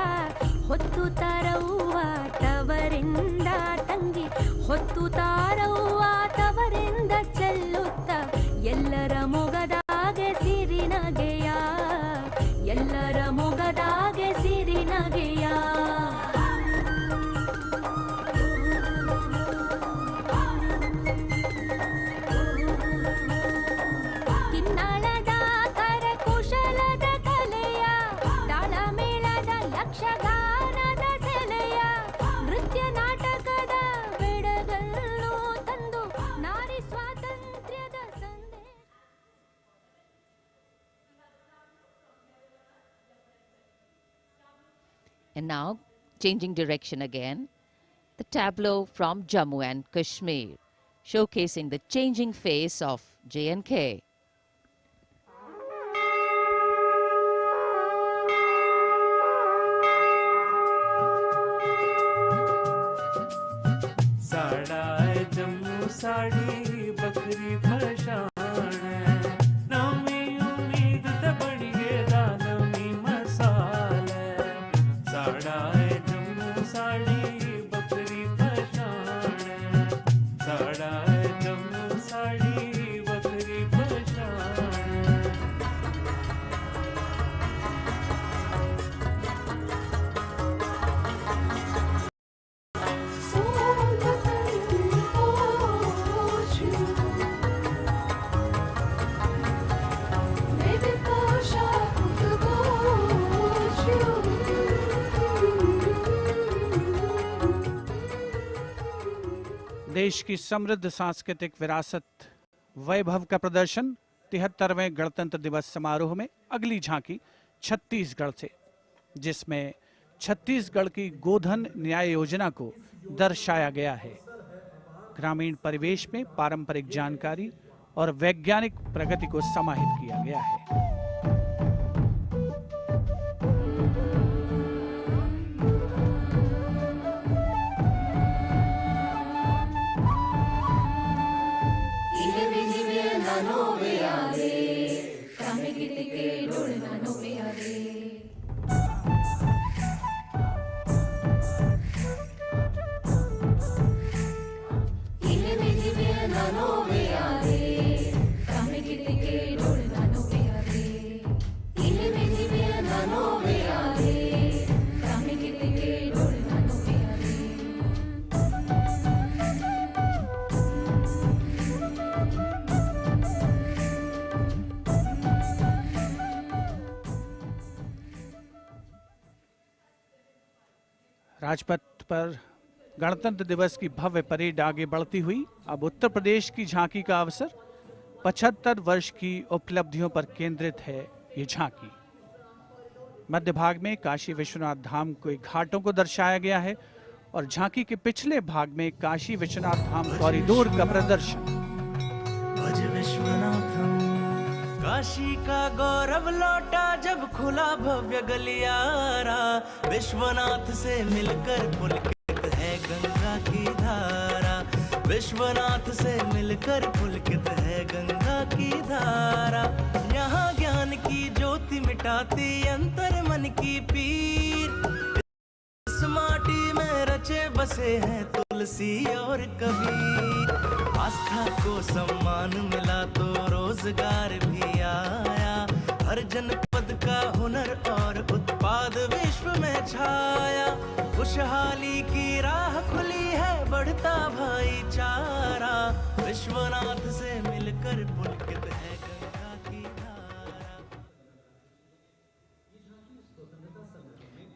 ಹೊತ್ತು ತಾರವ್ವ ತವರಿಂದ ತಂಗಿ ಹೊತ್ತು ತಾರವ್ವ ತವರಿಂದ ಚೆಲ್ಲುತ್ತ ಎಲ್ಲರ ಮೊಗದಾಗೆ ಸಿರಿನಗೆಯ ಎಲ್ಲರ ಮೊಗದಾಗೆ ಸಿರಿನಗೆಯ ಕಿನ್ನಾಳದ ಕರಕುಶಲದ ಕಲೆಯ ತಾಳಮೇಳದ ಯಕ್ಷಗಾನದ ಸೆಲೆಯ ನೃತ್ಯ ನಾಟಕದ ಬೆಡಗನ್ನು ತಂದು ನಾರಿ ಸ್ವಾತಂತ್ರ್ಯದ ಸಂದೇಶ. And now, changing direction again, the tableau from Jammu and Kashmir, showcasing the changing face of J&K. साड़ा जम्मू साड़ी बकरी भशान नवी उम्मीद ते बड़ी गे नवी मसाल साड़ा जम्मू साड़ी बकरी भशान साड़ा जम्मू साड़ी बकरी भशान देश की समृद्ध सांस्कृतिक विरासत वैभव का प्रदर्शन 73वें गणतंत्र दिवस समारोह में अगली झांकी छत्तीसगढ़ से, जिसमें छत्तीसगढ़ की गोधन न्याय योजना को दर्शाया गया है। ग्रामीण परिवेश में पारंपरिक जानकारी और वैज्ञानिक प्रगति को समाहित किया गया है। राजपथ पर गणतंत्र दिवस की भव्य परेड आगे बढ़ती हुई अब उत्तर प्रदेश की झांकी का अवसर। 75 वर्ष की उपलब्धियों पर केंद्रित है ये झांकी। मध्य भाग में काशी विश्वनाथ धाम के घाटों को दर्शाया गया है और झांकी के पिछले भाग में काशी विश्वनाथ धाम कॉरिडोर का प्रदर्शन। भज विश्वनाथम, काशी का गौरव लौटा जब खुला भव्य गलियारा। विश्वनाथ से मिलकर पुलकित है गंगा की धारा। विश्वनाथ से मिलकर पुलकित है गंगा की धारा। यहाँ ज्ञान की ज्योति मिटाती अंतर मन की पीर। इस माटी में रचे बसे हैं तुलसी और कबीर। आस्था को सम्मान मिला तो रोजगार भी आया। हर जनपद का हुनर और उत्पाद विश्व में छाया। खुशहाली की राह खुली है, बढ़ता भाईचारा। विश्वनाथ से मिलकर पुलकित है गंगा की धारा।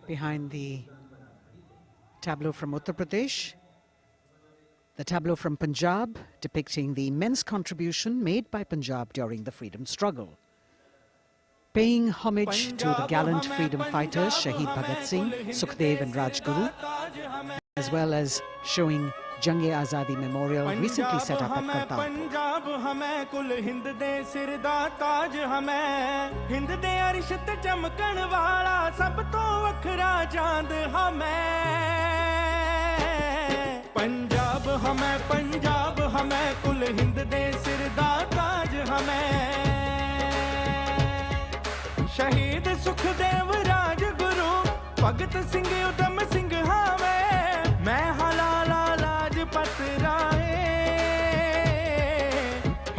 Behind the tableau from Uttar Pradesh, the tableau from Punjab depicting the immense contribution made by Punjab during the freedom struggle. Paying homage to the gallant freedom fighters Shaheed Bhagat Singh, Sukhdev and Rajguru, as well as showing Jang-e-Azadi Memorial recently set up at Kartarpur. Punjab हमें कुल हिंद दे सिर दा ताज हमें। हिंद दे अरश ते चमकण वाला सब तो वखरा चांद हमें। पंजाब हमें कुल हिंद दे सिर दा ताज हमें। शहीद सुखदेव राजगुरु भगत सिंह उधम सिंह हमें। मैं हलाला लाजपत राय,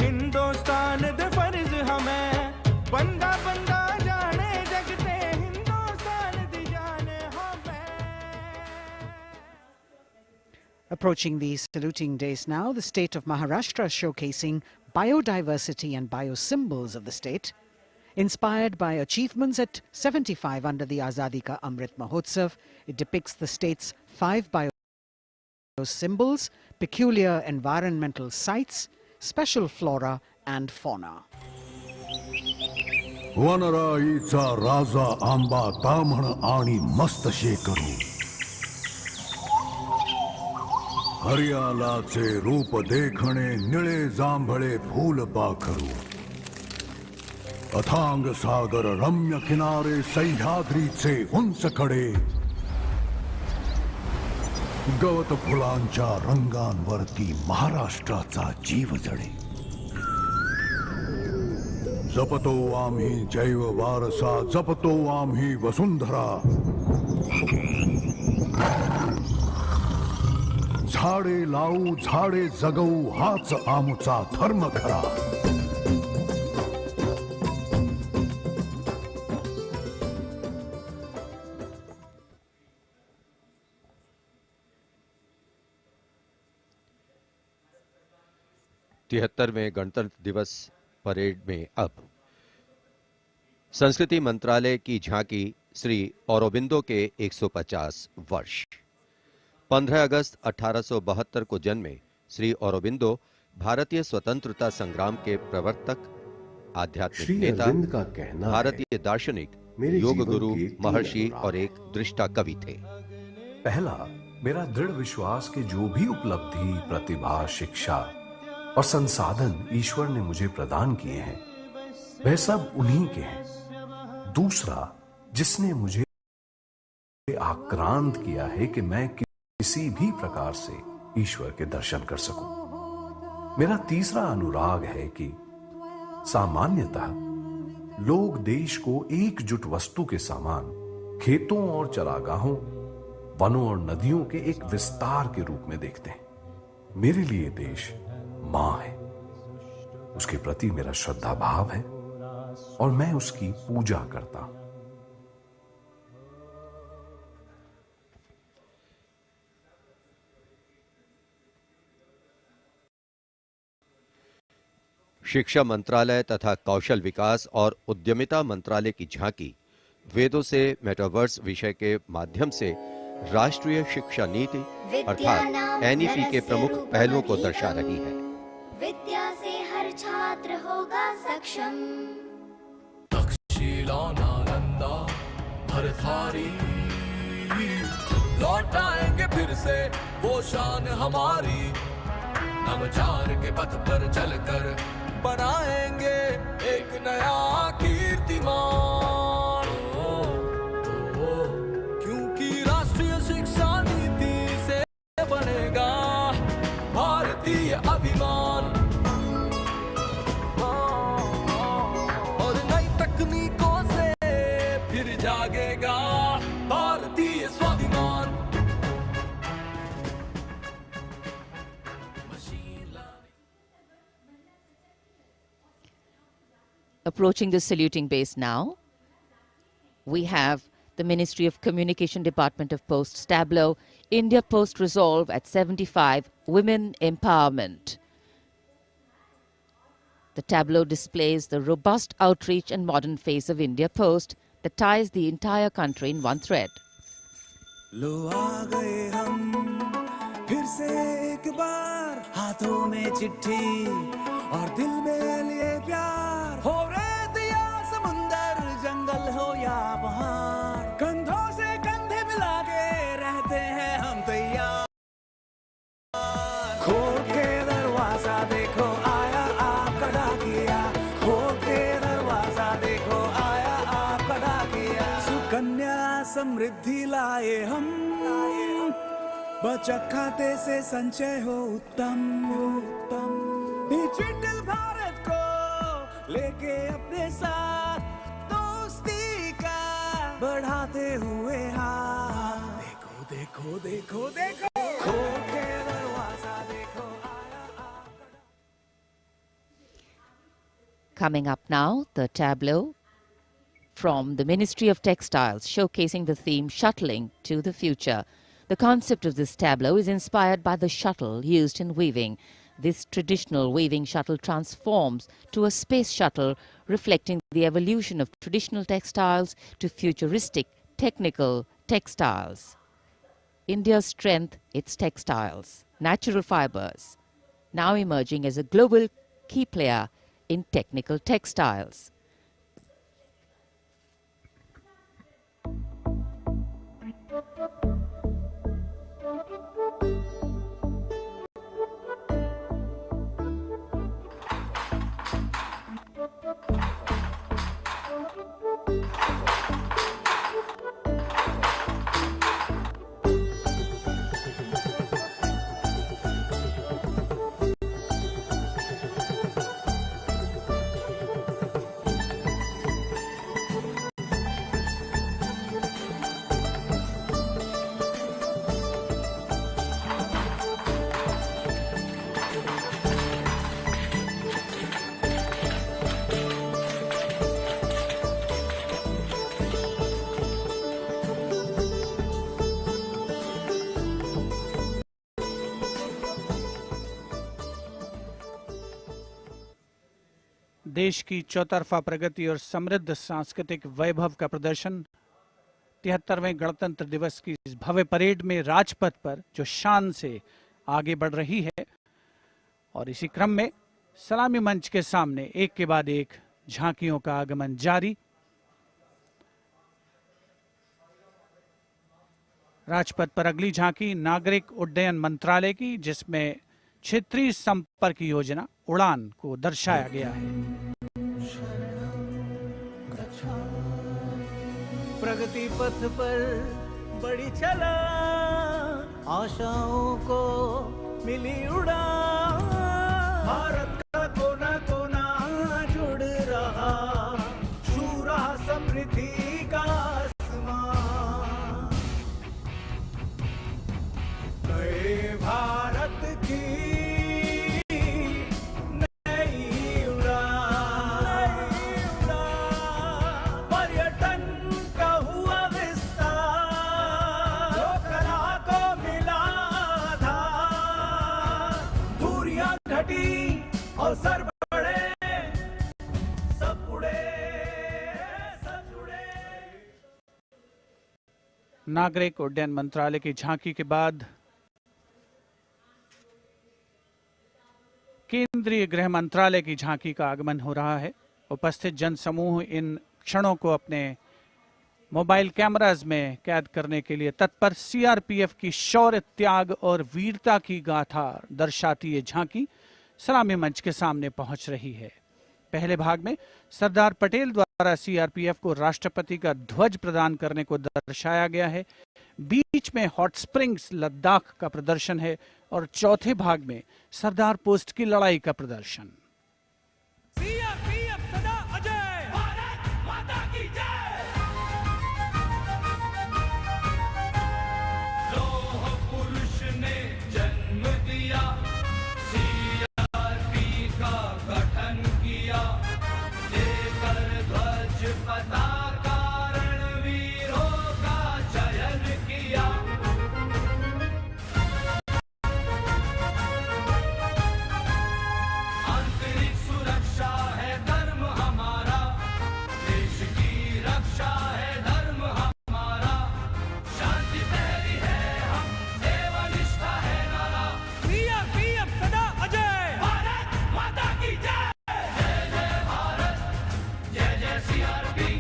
हिंदुस्तान दे फर्ज हमें। बंदा बंदा जाने जगते हिंदुस्तान दी जान हमें। Approaching the saluting days now, the state of Maharashtra showcasing biodiversity and biosymbols of the state, inspired by achievements at 75 under the Azadi Ka Amrit Mahotsav. It depicts the state's 5 biosymbols, peculiar environmental sites, special flora and fauna. वनराईचा राजा आंबा ताम्हण आणि मस्त शेकरू। हरियालाचे रूप देखणे निळे जांभळे फूल पाखरू। अथांग सागर रम्य किनारे सह्याद्रीचे उंच कडे। गवत फुलांच्या रंगांवरती महाराष्ट्राचा जीव जडे। जपतो आम्ही जैव वारसा, जपतो आम्ही वसुंधरा। झाडे लावू झाडे जगवू हाच आमचा धर्म खरा। तिहत्तरवें गणतंत्र दिवस परेड में अब संस्कृति मंत्रालय की झांकी श्री औरोबिंदो के 150 वर्ष। 15 अगस्त 1872 को जन्मे श्री औरोबिंदो भारतीय स्वतंत्रता संग्राम के प्रवर्तक, आध्यात्मिक श्री नेता, अरविंद का कहना है, भारतीय दार्शनिक, मेरे योग जीवन गुरु, के 3 महर्षि अनुराग। और एक दृष्टा कवि थे। पहला, मेरा दृढ़ विश्वास कि जो भी उपलब्धि, प्रतिभा, शिक्षा और संसाधन ईश्वर ने मुझे प्रदान किए हैं, वह सब उन्हीं के हैं। दूसरा, जिसने मुझे आक्रांत किया है कि मैं किसी भी प्रकार से ईश्वर के दर्शन कर सकूं। मेरा तीसरा अनुराग है कि सामान्यतः लोग देश को एकजुट वस्तु के समान खेतों और चरागाहों, वनों और नदियों के एक विस्तार के रूप में देखते हैं। मेरे लिए देश मां है, उसके प्रति मेरा श्रद्धा भाव है और मैं उसकी पूजा करता हूं। शिक्षा मंत्रालय तथा कौशल विकास और उद्यमिता मंत्रालय की झांकी वेदों से मेटावर्स विषय के माध्यम से राष्ट्रीय शिक्षा नीति अर्थात एनईपी के प्रमुख पहलुओं को दर्शा रही है। विद्या से हर छात्र होगा सक्षम। तक्षशिला नालंदा भरथारी लौट आएंगे फिर से वो शान हमारी। नवचार के पथ पर चलकर बनाएंगे एक नया कीर्तिमान। क्योंकि राष्ट्रीय शिक्षा नीति से बनेगा भारतीय अभिमान। और नई तकनीकों से फिर जागेगा भारतीय स्वाभिमान। Approaching the saluting base now, we have the Ministry of Communication Department of Posts tableau, India Post Resolve at 75, Women Empowerment. The tableau displays the robust outreach and modern face of India Post that ties the entire country in one thread. लो आ गए हम फिर से एक बार, हाथों में चिट्ठी और दिल में लिए प्यार। हो रेत या समुंदर, जंगल हो या पहाड़, कंधों से कंधे मिला के रहते हैं हम तैयार। खोल के दरवाजा देखो आया आपका डाकिया, खोल के दरवाजा देखो आया आपका डाकिया। सुकन्या समृद्धि लाए हम, बचत खाते से संचय हो उत्तम उत्तम। डिजिटल भारत को लेके अपने साथ दोस्ती का बढ़ाते हुए हाथ। देखो देखो देखो देखो, खोल के दरवाजा देखो आया आपका। Coming up now, the tableau from the Ministry of Textiles showcasing the theme Shuttling to the Future. The concept of this tableau is inspired by the shuttle used in weaving. This traditional weaving shuttle transforms to a space shuttle, reflecting the evolution of traditional textiles to futuristic technical textiles. India's strength, its textiles, natural fibers, now emerging as a global key player in technical textiles. देश की चौतरफा प्रगति और समृद्ध सांस्कृतिक वैभव का प्रदर्शन 73वें गणतंत्र दिवस की इस भव्य परेड में राजपथ पर जो शान से आगे बढ़ रही है, और इसी क्रम में सलामी मंच के सामने एक के बाद एक झांकियों का आगमन जारी। राजपथ पर अगली झांकी नागरिक उड्डयन मंत्रालय की, जिसमें क्षेत्रीय संपर्क योजना उड़ान को दर्शाया गया है। प्रगति पथ पर बड़ी चला, आशाओं को मिली उड़ान, भारत का कोना कोना जुड़ रहा, छू रहा समृद्धि का आसमान, नए भारत की सर बड़े, सब उड़े, सब जुड़े। नागरिक उड्डयन मंत्रालय की झांकी के बाद केंद्रीय गृह मंत्रालय की झांकी का आगमन हो रहा है। उपस्थित जनसमूह इन क्षणों को अपने मोबाइल कैमरास में कैद करने के लिए तत्पर। सीआरपीएफ की शौर्य, त्याग और वीरता की गाथा दर्शाती ये झांकी सलामी मंच के सामने पहुंच रही है। पहले भाग में सरदार पटेल द्वारा सीआरपीएफ को राष्ट्रपति का ध्वज प्रदान करने को दर्शाया गया है। बीच में हॉट स्प्रिंग्स लद्दाख का प्रदर्शन है और चौथे भाग में सरदार पोस्ट की लड़ाई का प्रदर्शन। सीआरपीएफ सदा अजय, भारत माता की जय। लौह पुरुष ने जन्म दिया, गठन किया, लेकर ध्वज पताका रणवीरों का चयन किया। आंतरिक सुरक्षा है धर्म हमारा, देश की रक्षा है धर्म हमारा, शांति पहली है हम, सेवा निष्ठा है नारा। सीआरपीएफ सदा अजय, भारत माता की जय। जय जय भारत, जय जय CRP.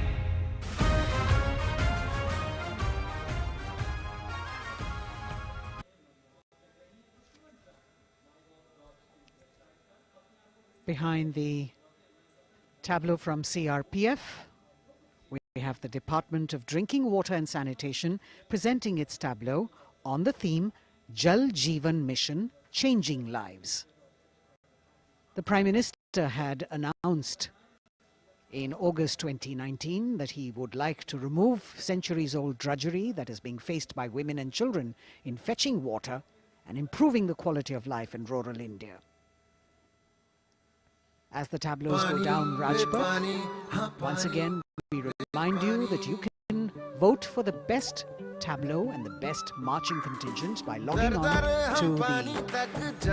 Behind the tableau from CRPF, we have the Department of Drinking Water and Sanitation presenting its tableau on the theme Jal Jeevan Mission, Changing Lives. The Prime Minister had announced in August 2019 that he would like to remove centuries-old drudgery that is being faced by women and children in fetching water and improving the quality of life in rural India. As the tableaus go down Rajpath, once again we remind you that you can vote for the best tableau and the best marching contingent by logging on to the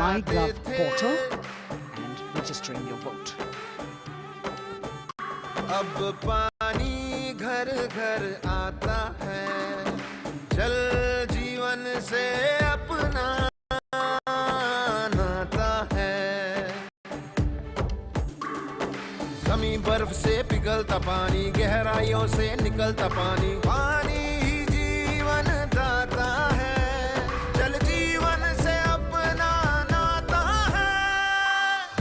MyGov portal and registering your vote. अब पानी घर घर आता है, जल जीवन से अपना नाता है। जमीन बर्फ से पिघलता पानी, गहराइयों से निकलता पानी, पानी ही जीवन दाता है, जल जीवन से अपना नाता है।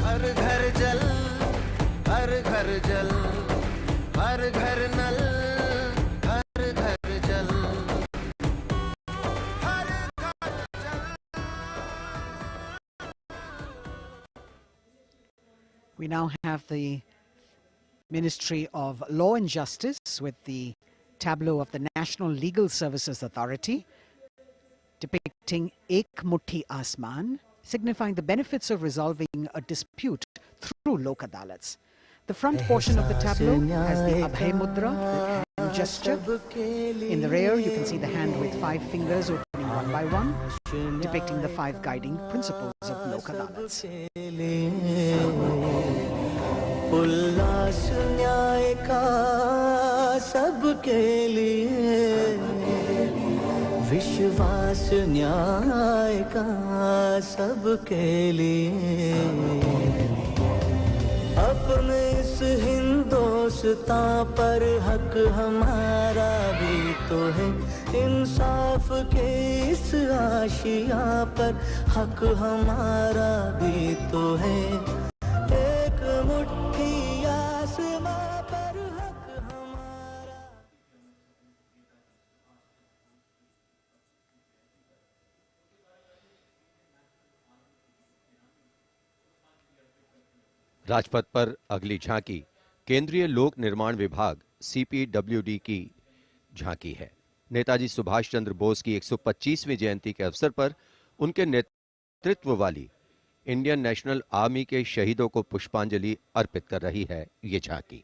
हर घर जल, हर घर जल, हर घर नल, हर घर जल, हर घर जल। We now have the Ministry of Law and Justice with the tableau of the National Legal Services Authority depicting Ek Muthi Asman, signifying the benefits of resolving a dispute through Lok Adalats. The front portion of the tableau has the Abhay Mudra, the hand gesture. In the rear, you can see the hand with 5 fingers opening one by one, depicting the 5 guiding principles of Lok Adalats. उल्लास न्याय का सबके लिए, विश्वास न्याय का सबके लिए, अपने इस हिंदुस्तां पर हक हमारा भी तो है, इंसाफ के इस आशिया पर हक हमारा भी तो है, एक मुट्ठी आसमां पर हक हमारा। राजपथ पर अगली झांकी केंद्रीय लोक निर्माण विभाग CPWD की झांकी है। नेताजी सुभाष चंद्र बोस की 125वीं जयंती के अवसर पर उनके नेतृत्व वाली इंडियन नेशनल आर्मी के शहीदों को पुष्पांजलि अर्पित कर रही है ये झांकी।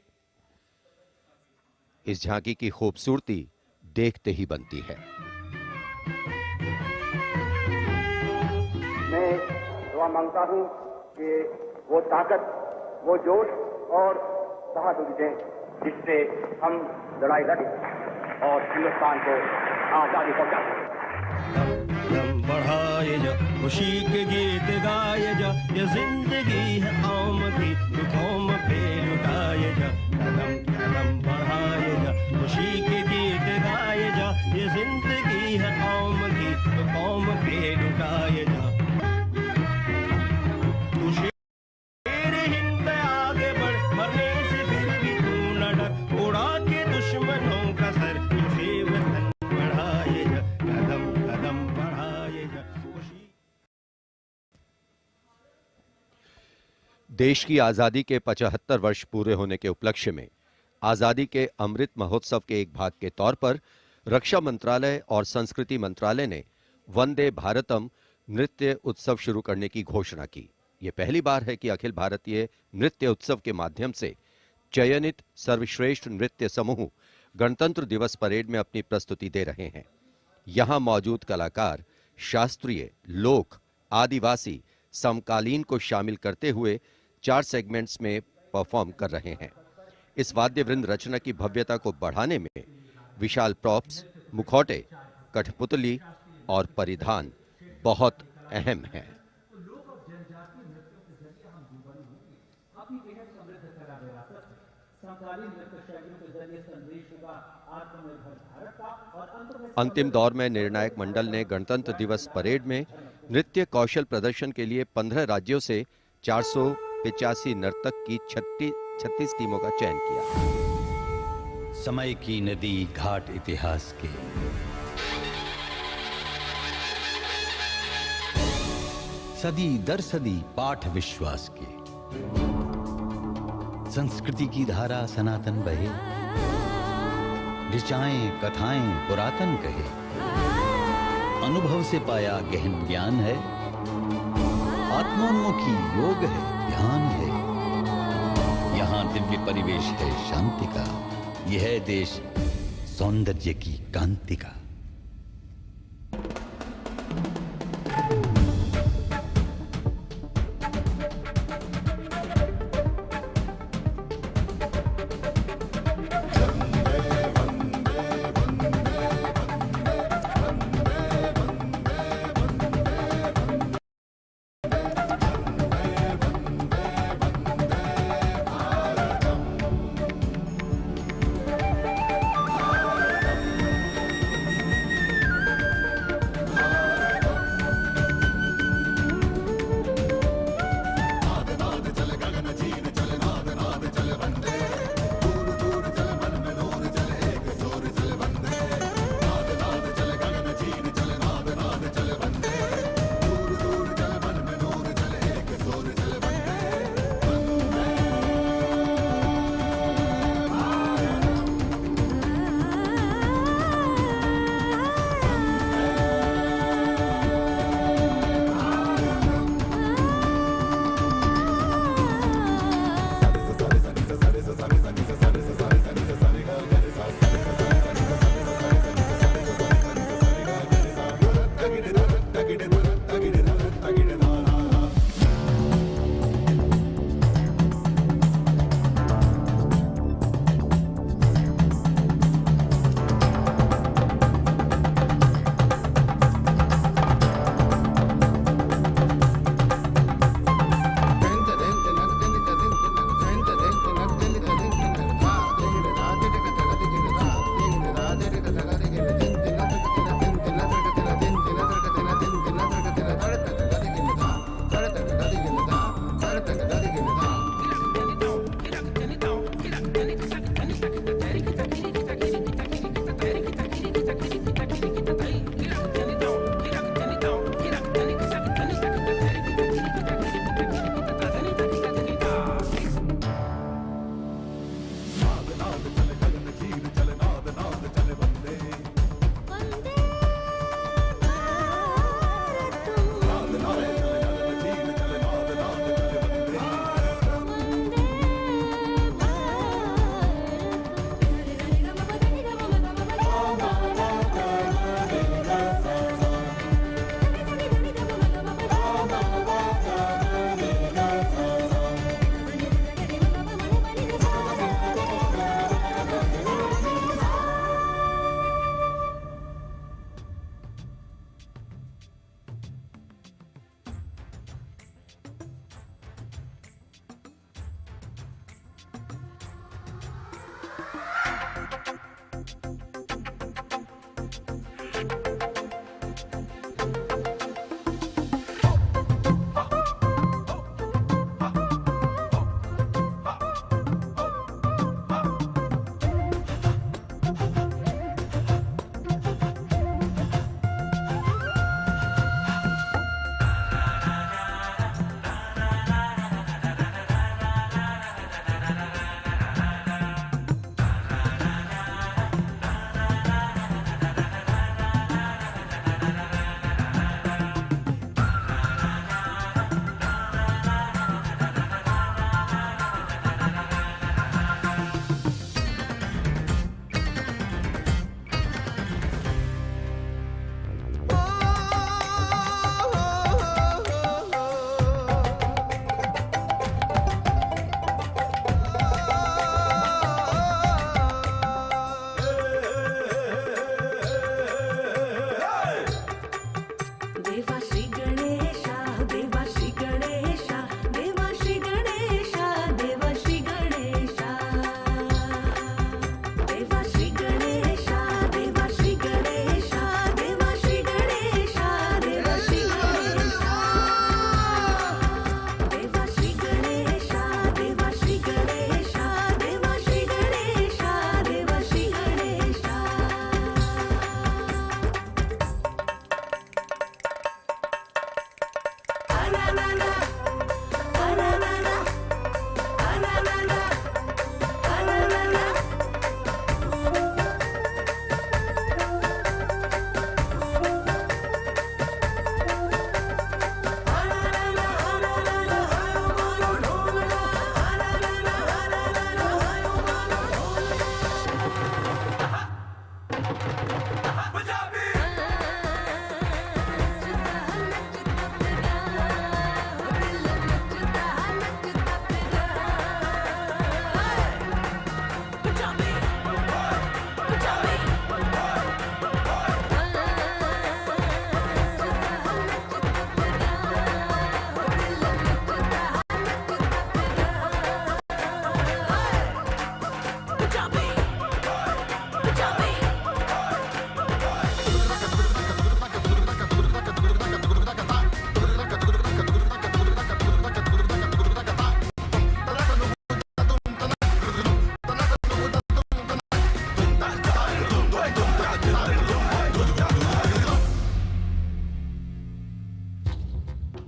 इस झांकी की खूबसूरती देखते ही बनती है। मैं दुआ मांगता हूं कि वो ताकत, वो जोश और बहादुरी दें जिससे हम लड़ाई लड़ें और हिंदुस्तान को आजादी पहुंचा सकें। कदम बढ़ाए जा, खुशी के गीत गाए जा, ये जिंदगी है कौम की, तू कौम पे लुटाए जा। कदम कदम बढ़ाए जा, खुशी के गीत गाए जा, ये जिंदगी है कौम की, तू कौम पे लुटाए जा। तू शेर हिंद आगे बढ़, मरने से फिर भी तू न डर, उड़ा के दुश्मनों का सर, तुझे वतन बढ़ाए जा। कदम कदम बढ़ाए जा। देश की आजादी के 75 वर्ष पूरे होने के उपलक्ष्य में आजादी के अमृत महोत्सव के एक भाग के तौर पर रक्षा मंत्रालय और संस्कृति मंत्रालय ने वंदे भारतम नृत्य उत्सव शुरू करने की घोषणा की। यह पहली बार है कि अखिल भारतीय नृत्य उत्सव के माध्यम से चयनित सर्वश्रेष्ठ नृत्य समूह गणतंत्र दिवस परेड में अपनी प्रस्तुति दे रहे हैं। यहां मौजूद कलाकार शास्त्रीय, लोक, आदिवासी, समकालीन को शामिल करते हुए 4 सेगमेंट्स में परफॉर्म कर रहे हैं। इस वाद्य वृंद रचना की भव्यता को बढ़ाने में विशाल प्रॉप्स, मुखौटे, कठपुतली और परिधान बहुत अहम हैं। अंतिम दौर में निर्णायक मंडल ने गणतंत्र दिवस परेड में नृत्य कौशल प्रदर्शन के लिए 15 राज्यों से 485 नर्तक की 36 टीमों का चयन किया। समय की नदी घाट इतिहास के, सदी दर सदी पाठ विश्वास के, संस्कृति की धारा सनातन बहे, ऋचाएं कथाएं पुरातन कहे, अनुभव से पाया गहन ज्ञान है, आत्मोन्मुखी योग है, ध्यान है, यहाँ दिव्य परिवेश है शांति का, यह है देश सौंदर्य की कांति का।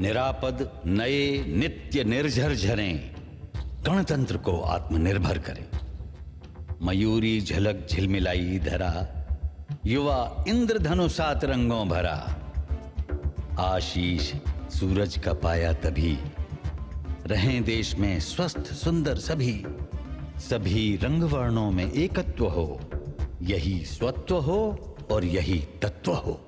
निरापद नए नित्य निर्झर झरें, गणतंत्र को आत्मनिर्भर करें। मयूरी झलक झिलमिलाई धरा, युवा इंद्रधनुषात रंगों भरा। आशीष सूरज का पाया तभी, रहें देश में स्वस्थ सुंदर सभी। सभी रंग वर्णों में एकत्व हो, यही स्वत्व हो और यही तत्व हो।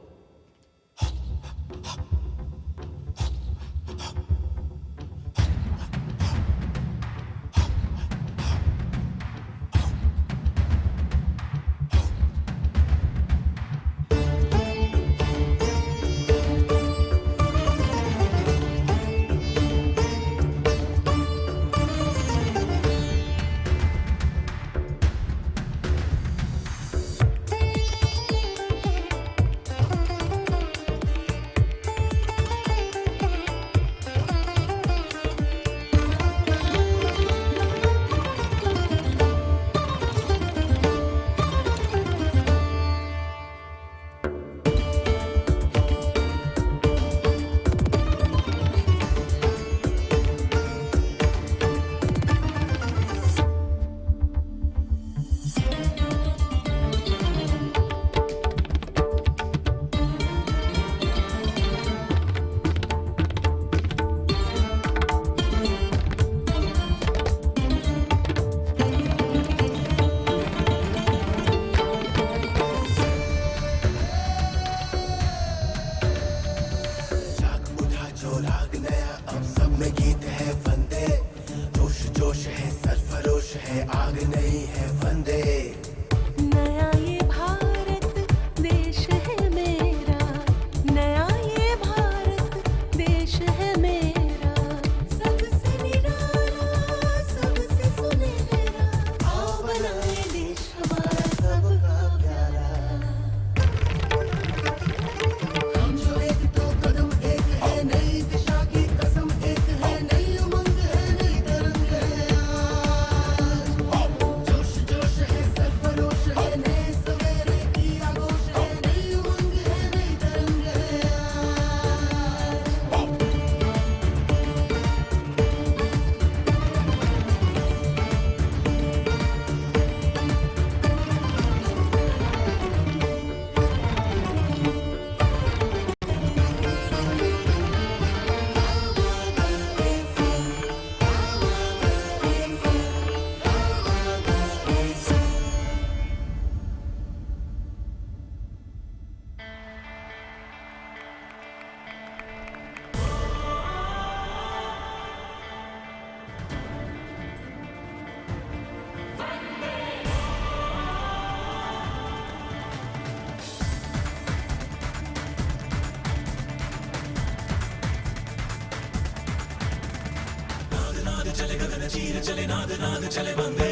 चले गगन चीर चले नाद नाद चले बंदे,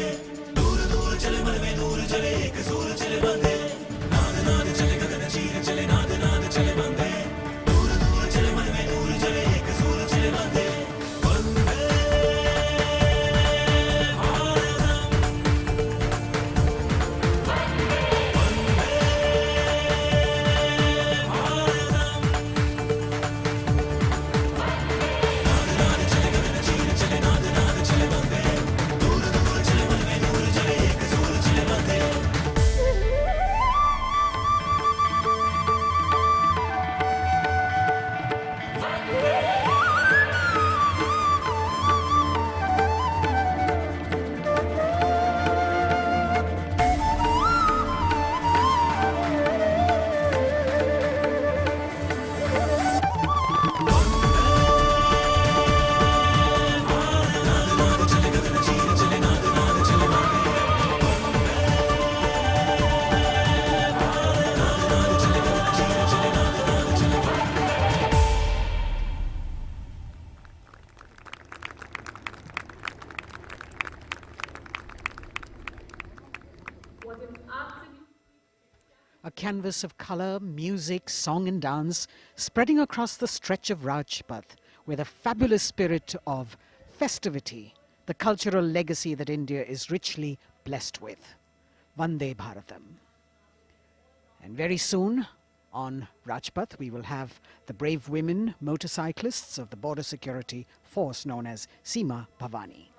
दूर दूर चले मन में नूर चले एक सूर चले बंदे। नाद नाद चले गगन चीर चले नाद नाद चले बंदे, दूर दूर चले मन में नूर चले एक सूर चले बंदे। A canvas of colour, music, song and dance spreading across the stretch of Rajpath with a fabulous spirit of festivity, the cultural legacy that India is richly blessed with. Vande Bharatam. And very soon, on Rajpath, we will have the brave women motorcyclists of the border security force known as Seema Bhavani.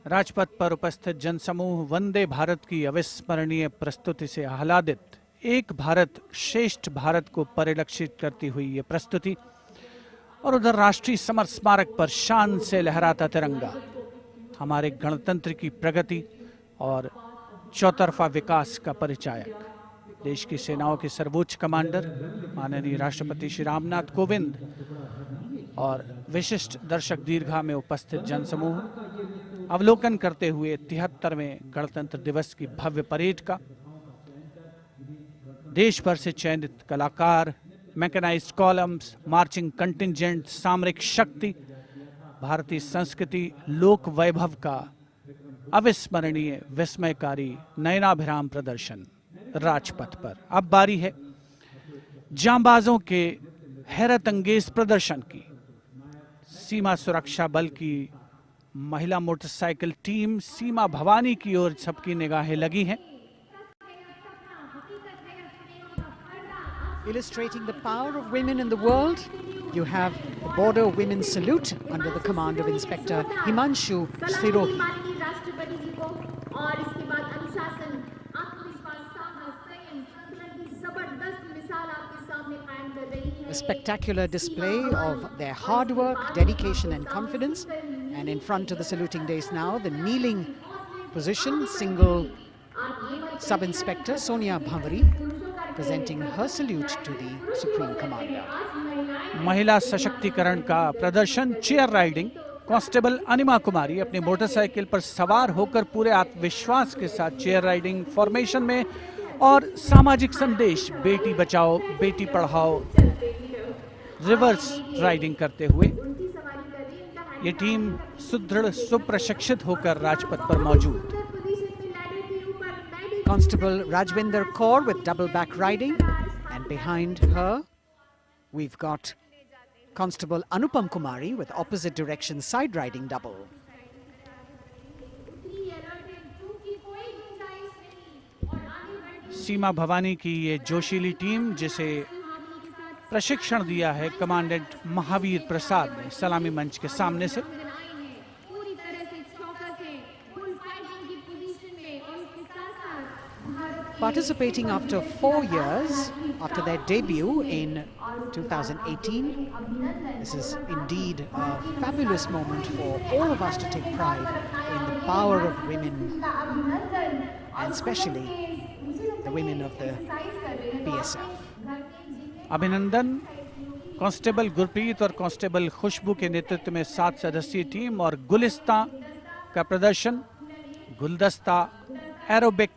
Rajpath पर उपस्थित जनसमूह वंदे भारत की अविस्मरणीय प्रस्तुति से आह्लादित। एक भारत श्रेष्ठ भारत को परिलक्षित करती हुई ये प्रस्तुति, और उधर राष्ट्रीय समर स्मारक पर शान से लहराता तिरंगा हमारे गणतंत्र की प्रगति और चौतरफा विकास का परिचायक। देश की सेनाओं के सर्वोच्च कमांडर माननीय राष्ट्रपति श्री रामनाथ कोविंद और विशिष्ट दर्शक दीर्घा में उपस्थित जनसमूह अवलोकन करते हुए 73वें गणतंत्र दिवस की भव्य परेड का। देश भर से चयनित कलाकार, मैकेनाइज्ड कॉलम्स, मार्चिंग कंटिंजेंट, सामरिक शक्ति, भारतीय संस्कृति, लोक वैभव का अविस्मरणीय विस्मयकारी नयनाभिराम प्रदर्शन राजपथ पर। अब बारी है जांबाजों के हैरत अंगेज प्रदर्शन की। सीमा सुरक्षा बल की महिला मोटरसाइकिल टीम सीमा भवानी की ओर सबकी निगाहें लगी हैं। Illustrating the power of women in the world, you have the Border Women's Salute under the command of Inspector Himanshu Sirohi. A spectacular display of their hard work, dedication and confidence. And in front of the saluting days now, the kneeling position, single Sub-Inspector Sonia Bhavari presenting her salute to the Supreme Commander. महिला सशक्तिकरण का प्रदर्शन chair riding. Constable अनिमा कुमारी अपनी motorcycle पर सवार होकर पूरे आत्मविश्वास के साथ चेयर राइडिंग फॉर्मेशन में और सामाजिक संदेश बेटी बचाओ बेटी पढ़ाओ रिवर्स राइडिंग करते हुए ये टीम सुदृढ़ सुप्रशिक्षित होकर राजपथ पर मौजूद। Constable Rajvinder Kaur with double back riding, and behind her we've got Constable Anupam Kumari with opposite direction side riding double. सीमा भवानी की ये जोशीली टीम जिसे प्रशिक्षण दिया है कमांडेंट महावीर प्रसाद ने सलामी मंच के सामने से। Participating after 4 years after their debut in 2018. This is indeed a fabulous moment for all of us to take pride in the power of women, and especially the women of the BSF. अभिनंदन constable Gurpreet और constable खुशबू के नेतृत्व में 7 सदस्यीय team और गुलिस्ता का प्रदर्शन, गुलदस्ता, एरोबिक,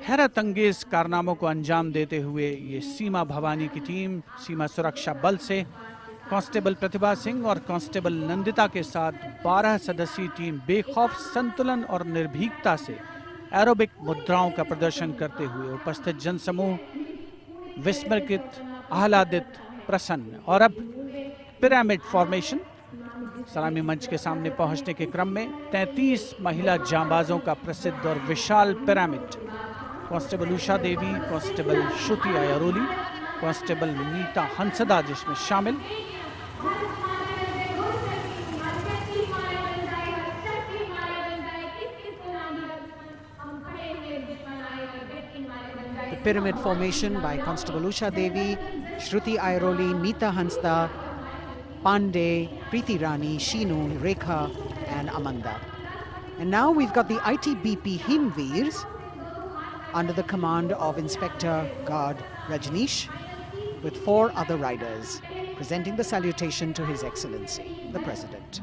हैरत अंगेज कारनामों को अंजाम देते हुए ये सीमा भवानी की टीम सीमा सुरक्षा बल से कांस्टेबल प्रतिभा सिंह और कांस्टेबल नंदिता के साथ 12 सदस्यीय टीम बेखौफ संतुलन और निर्भीकता से एरोबिक मुद्राओं का प्रदर्शन करते हुए उपस्थित जनसमूह विस्मृत, आह्लादित, प्रसन्न। और अब पिरामिड फॉर्मेशन। सलामी मंच के सामने पहुंचने के क्रम में 33 महिला जांबाजों का प्रसिद्ध और विशाल पिरामिड कांस्टेबल उषा देवी, कांस्टेबल श्रुति अयरोली, कांस्टेबल नीता हंसदा जिसमें शामिल। The pyramid formation by Constable Usha Devi, Shruti Airoli, Neeta Hansda, Pandey, Preeti Rani, Sheenu, Rekha and Amanda. And now we've got the ITBP Himveers under the command of Inspector Guard Rajneesh with 4 other riders presenting the salutation to His Excellency, the President.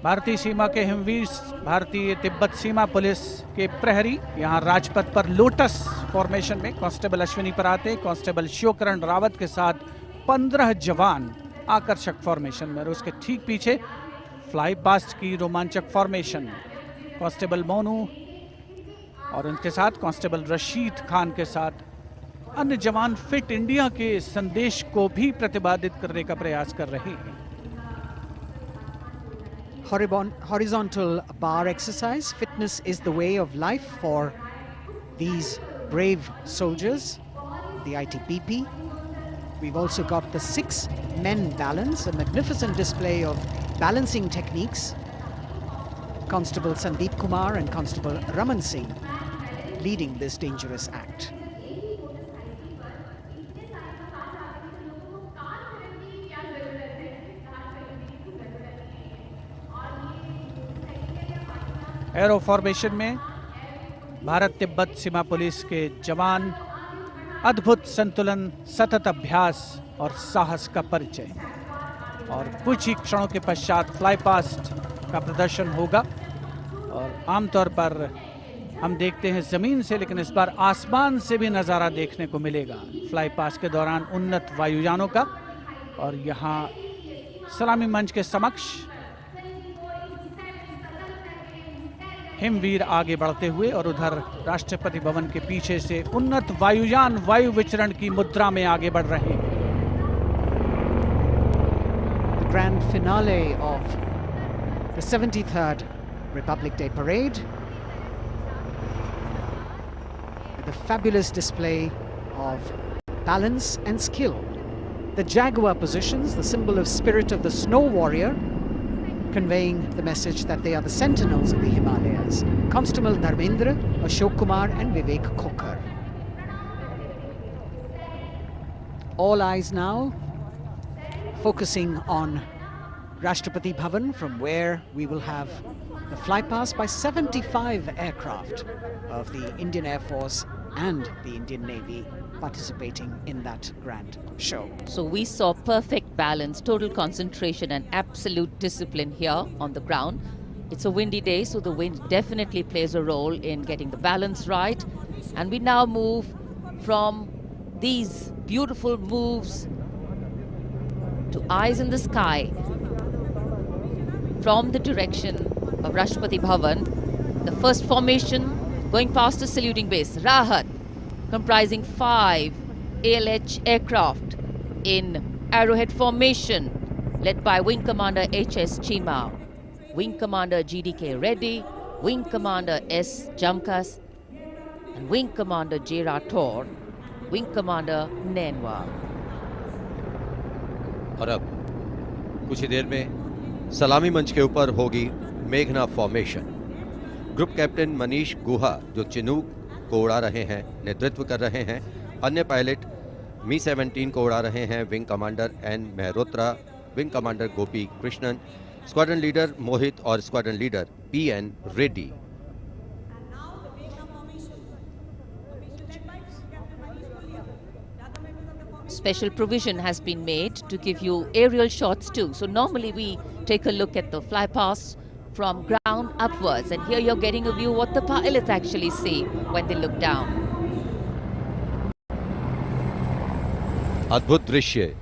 भारतीय सीमा के हिमवीर, भारतीय तिब्बत सीमा police के प्रहरी यहाँ राजपथ पर lotus formation में constable Ashwini पराते, constable Shivkaran Rawat के साथ 15 जवान आकर्षक फॉर्मेशन में और उसके ठीक पीछे फ्लाई पास्ट की रोमांचक फॉर्मेशन कांस्टेबल मोनू और उनके साथ कांस्टेबल रशीद खान के साथ अन्य जवान फिट इंडिया के संदेश को भी प्रतिपादित करने का प्रयास कर रहे हैं। Horizontal bar exercise. Fitness is the way of life for these brave soldiers, the ITBP. We've also got the 6 men balance, a magnificent display of balancing techniques. Constable Sandeep Kumar and Constable Raman Singh leading this dangerous act. Arrow formation में भारत तिब्बत सीमा police के जवान अद्भुत संतुलन, सतत अभ्यास और साहस का परिचय। और कुछ ही क्षणों के पश्चात फ्लाई पास्ट का प्रदर्शन होगा। और आमतौर पर हम देखते हैं जमीन से, लेकिन इस बार आसमान से भी नज़ारा देखने को मिलेगा फ्लाई पास्ट के दौरान उन्नत वायुयानों का। और यहाँ सलामी मंच के समक्ष हिमवीर आगे बढ़ते हुए और उधर राष्ट्रपति भवन के पीछे से उन्नत वायुयान वायु विचरण की मुद्रा में आगे बढ़ रहे हैं। The grand finale of the 73rd Republic Day Parade, with a fabulous display of balance and skill. The Jaguar positions, the symbol of spirit of the snow warrior, conveying the message that they are the sentinels of the Himalayas. Constable Dharmendra, Ashok Kumar and Vivek Khokar. All eyes now focusing on Rashtrapati Bhavan, from where we will have the flypast by 75 aircraft of the Indian Air Force and the Indian Navy participating in that grand show. So we saw perfect balance, total concentration and absolute discipline here on the ground. It's a windy day, so the wind definitely plays a role in getting the balance right. And we now move from these beautiful moves to eyes in the sky from the direction of Rashtrapati Bhavan. The first formation going past the saluting base, Rahat, comprising 5 ALH aircraft in arrowhead formation, led by Wing Commander H.S. Chima, Wing Commander G.D.K. Reddy, Wing Commander S. Jamkas, and Wing Commander J. Rathore, Wing Commander Nenwa. और अब कुछ ही देर में सलामी मंच के ऊपर होगी मेघना फॉर्मेशन। ग्रुप कैप्टन मनीष गुहा, जो चिनूक को उड़ा रहे हैं, नेतृत्व कर रहे हैं। अन्य पायलट मी-17 को उड़ा रहे हैं wing commander N Mehrotra, wing commander Gopi Krishnan, squadron leader Mohit और squadron leader P N. Reddy. Special provision has been made to give you aerial shots too. So normally we take a look at the fly past from ground upwards, and here you're getting a view what the pilots actually see when they look down. अद्भुत दृश्य,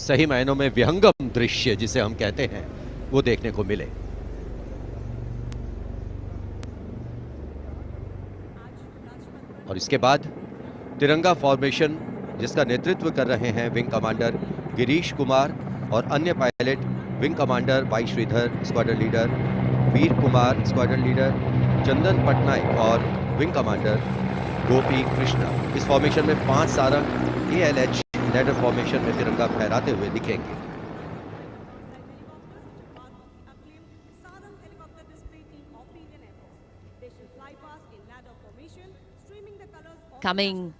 सही मायनों में विहंगम दृश्य जिसे हम कहते हैं, वो देखने को मिले। और इसके बाद तिरंगा फॉर्मेशन, जिसका नेतृत्व कर रहे हैं विंग कमांडर गिरीश कुमार और अन्य pilot wing commander Y Sridhar, squadron leader Veer Kumar, squadron leader Chandan Patnaik और विंग कमांडर गोपी कृष्णा। इस फॉर्मेशन में 5 सारंग ALH लैडर फॉर्मेशन में तिरंगा फहराते हुए दिखेंगे। Coming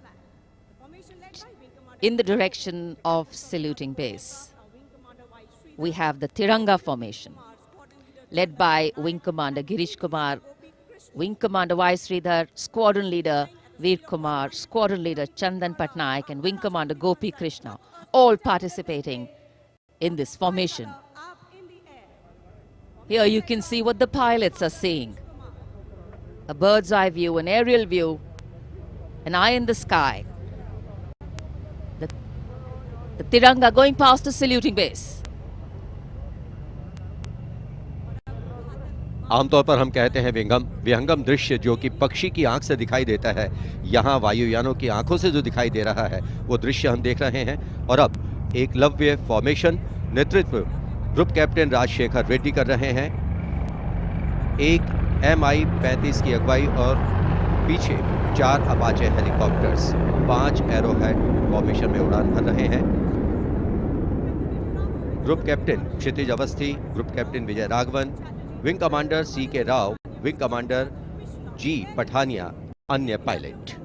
in the direction of saluting base, we have the Tiranga formation, led by Wing Commander Girish Kumar, Wing Commander Y. Sridhar, Squadron Leader Veer Kumar, Squadron Leader Chandan Patnaik, and Wing Commander Gopi Krishna, all participating in this formation. Here you can see what the pilots are seeing. A bird's eye view, an aerial view, an eye in the sky. The Tiranga going past the saluting base. आमतौर पर हम कहते हैं विहंगम दृश्य, जो कि पक्षी की आंख से दिखाई देता है। यहाँ वायुयानों की आंखों से जो दिखाई दे रहा है वो दृश्य हम देख रहे हैं। और अब एकलव्य फॉर्मेशन, नेतृत्व ग्रुप कैप्टन राजशेखर रेड्डी कर रहे हैं। एक MI-35 की अगुवाई और पीछे 4 अपाचे हेलीकॉप्टर्स 5 एरोहेड फॉर्मेशन में उड़ान भर रहे हैं। Group captain Kshitij Awasthi, group captain Vijay Raghavan, wing commander CK Rao, wing commander G Pathania, अन्य pilot.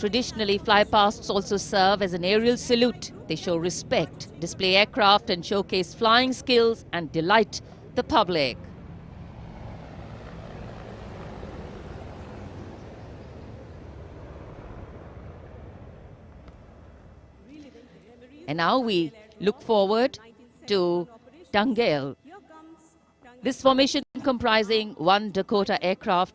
Traditionally, flypasts also serve as an aerial salute. They show respect, display aircraft and showcase flying skills and delight the public. And now we look forward to Tangale. This formation comprising 1 Dakota aircraft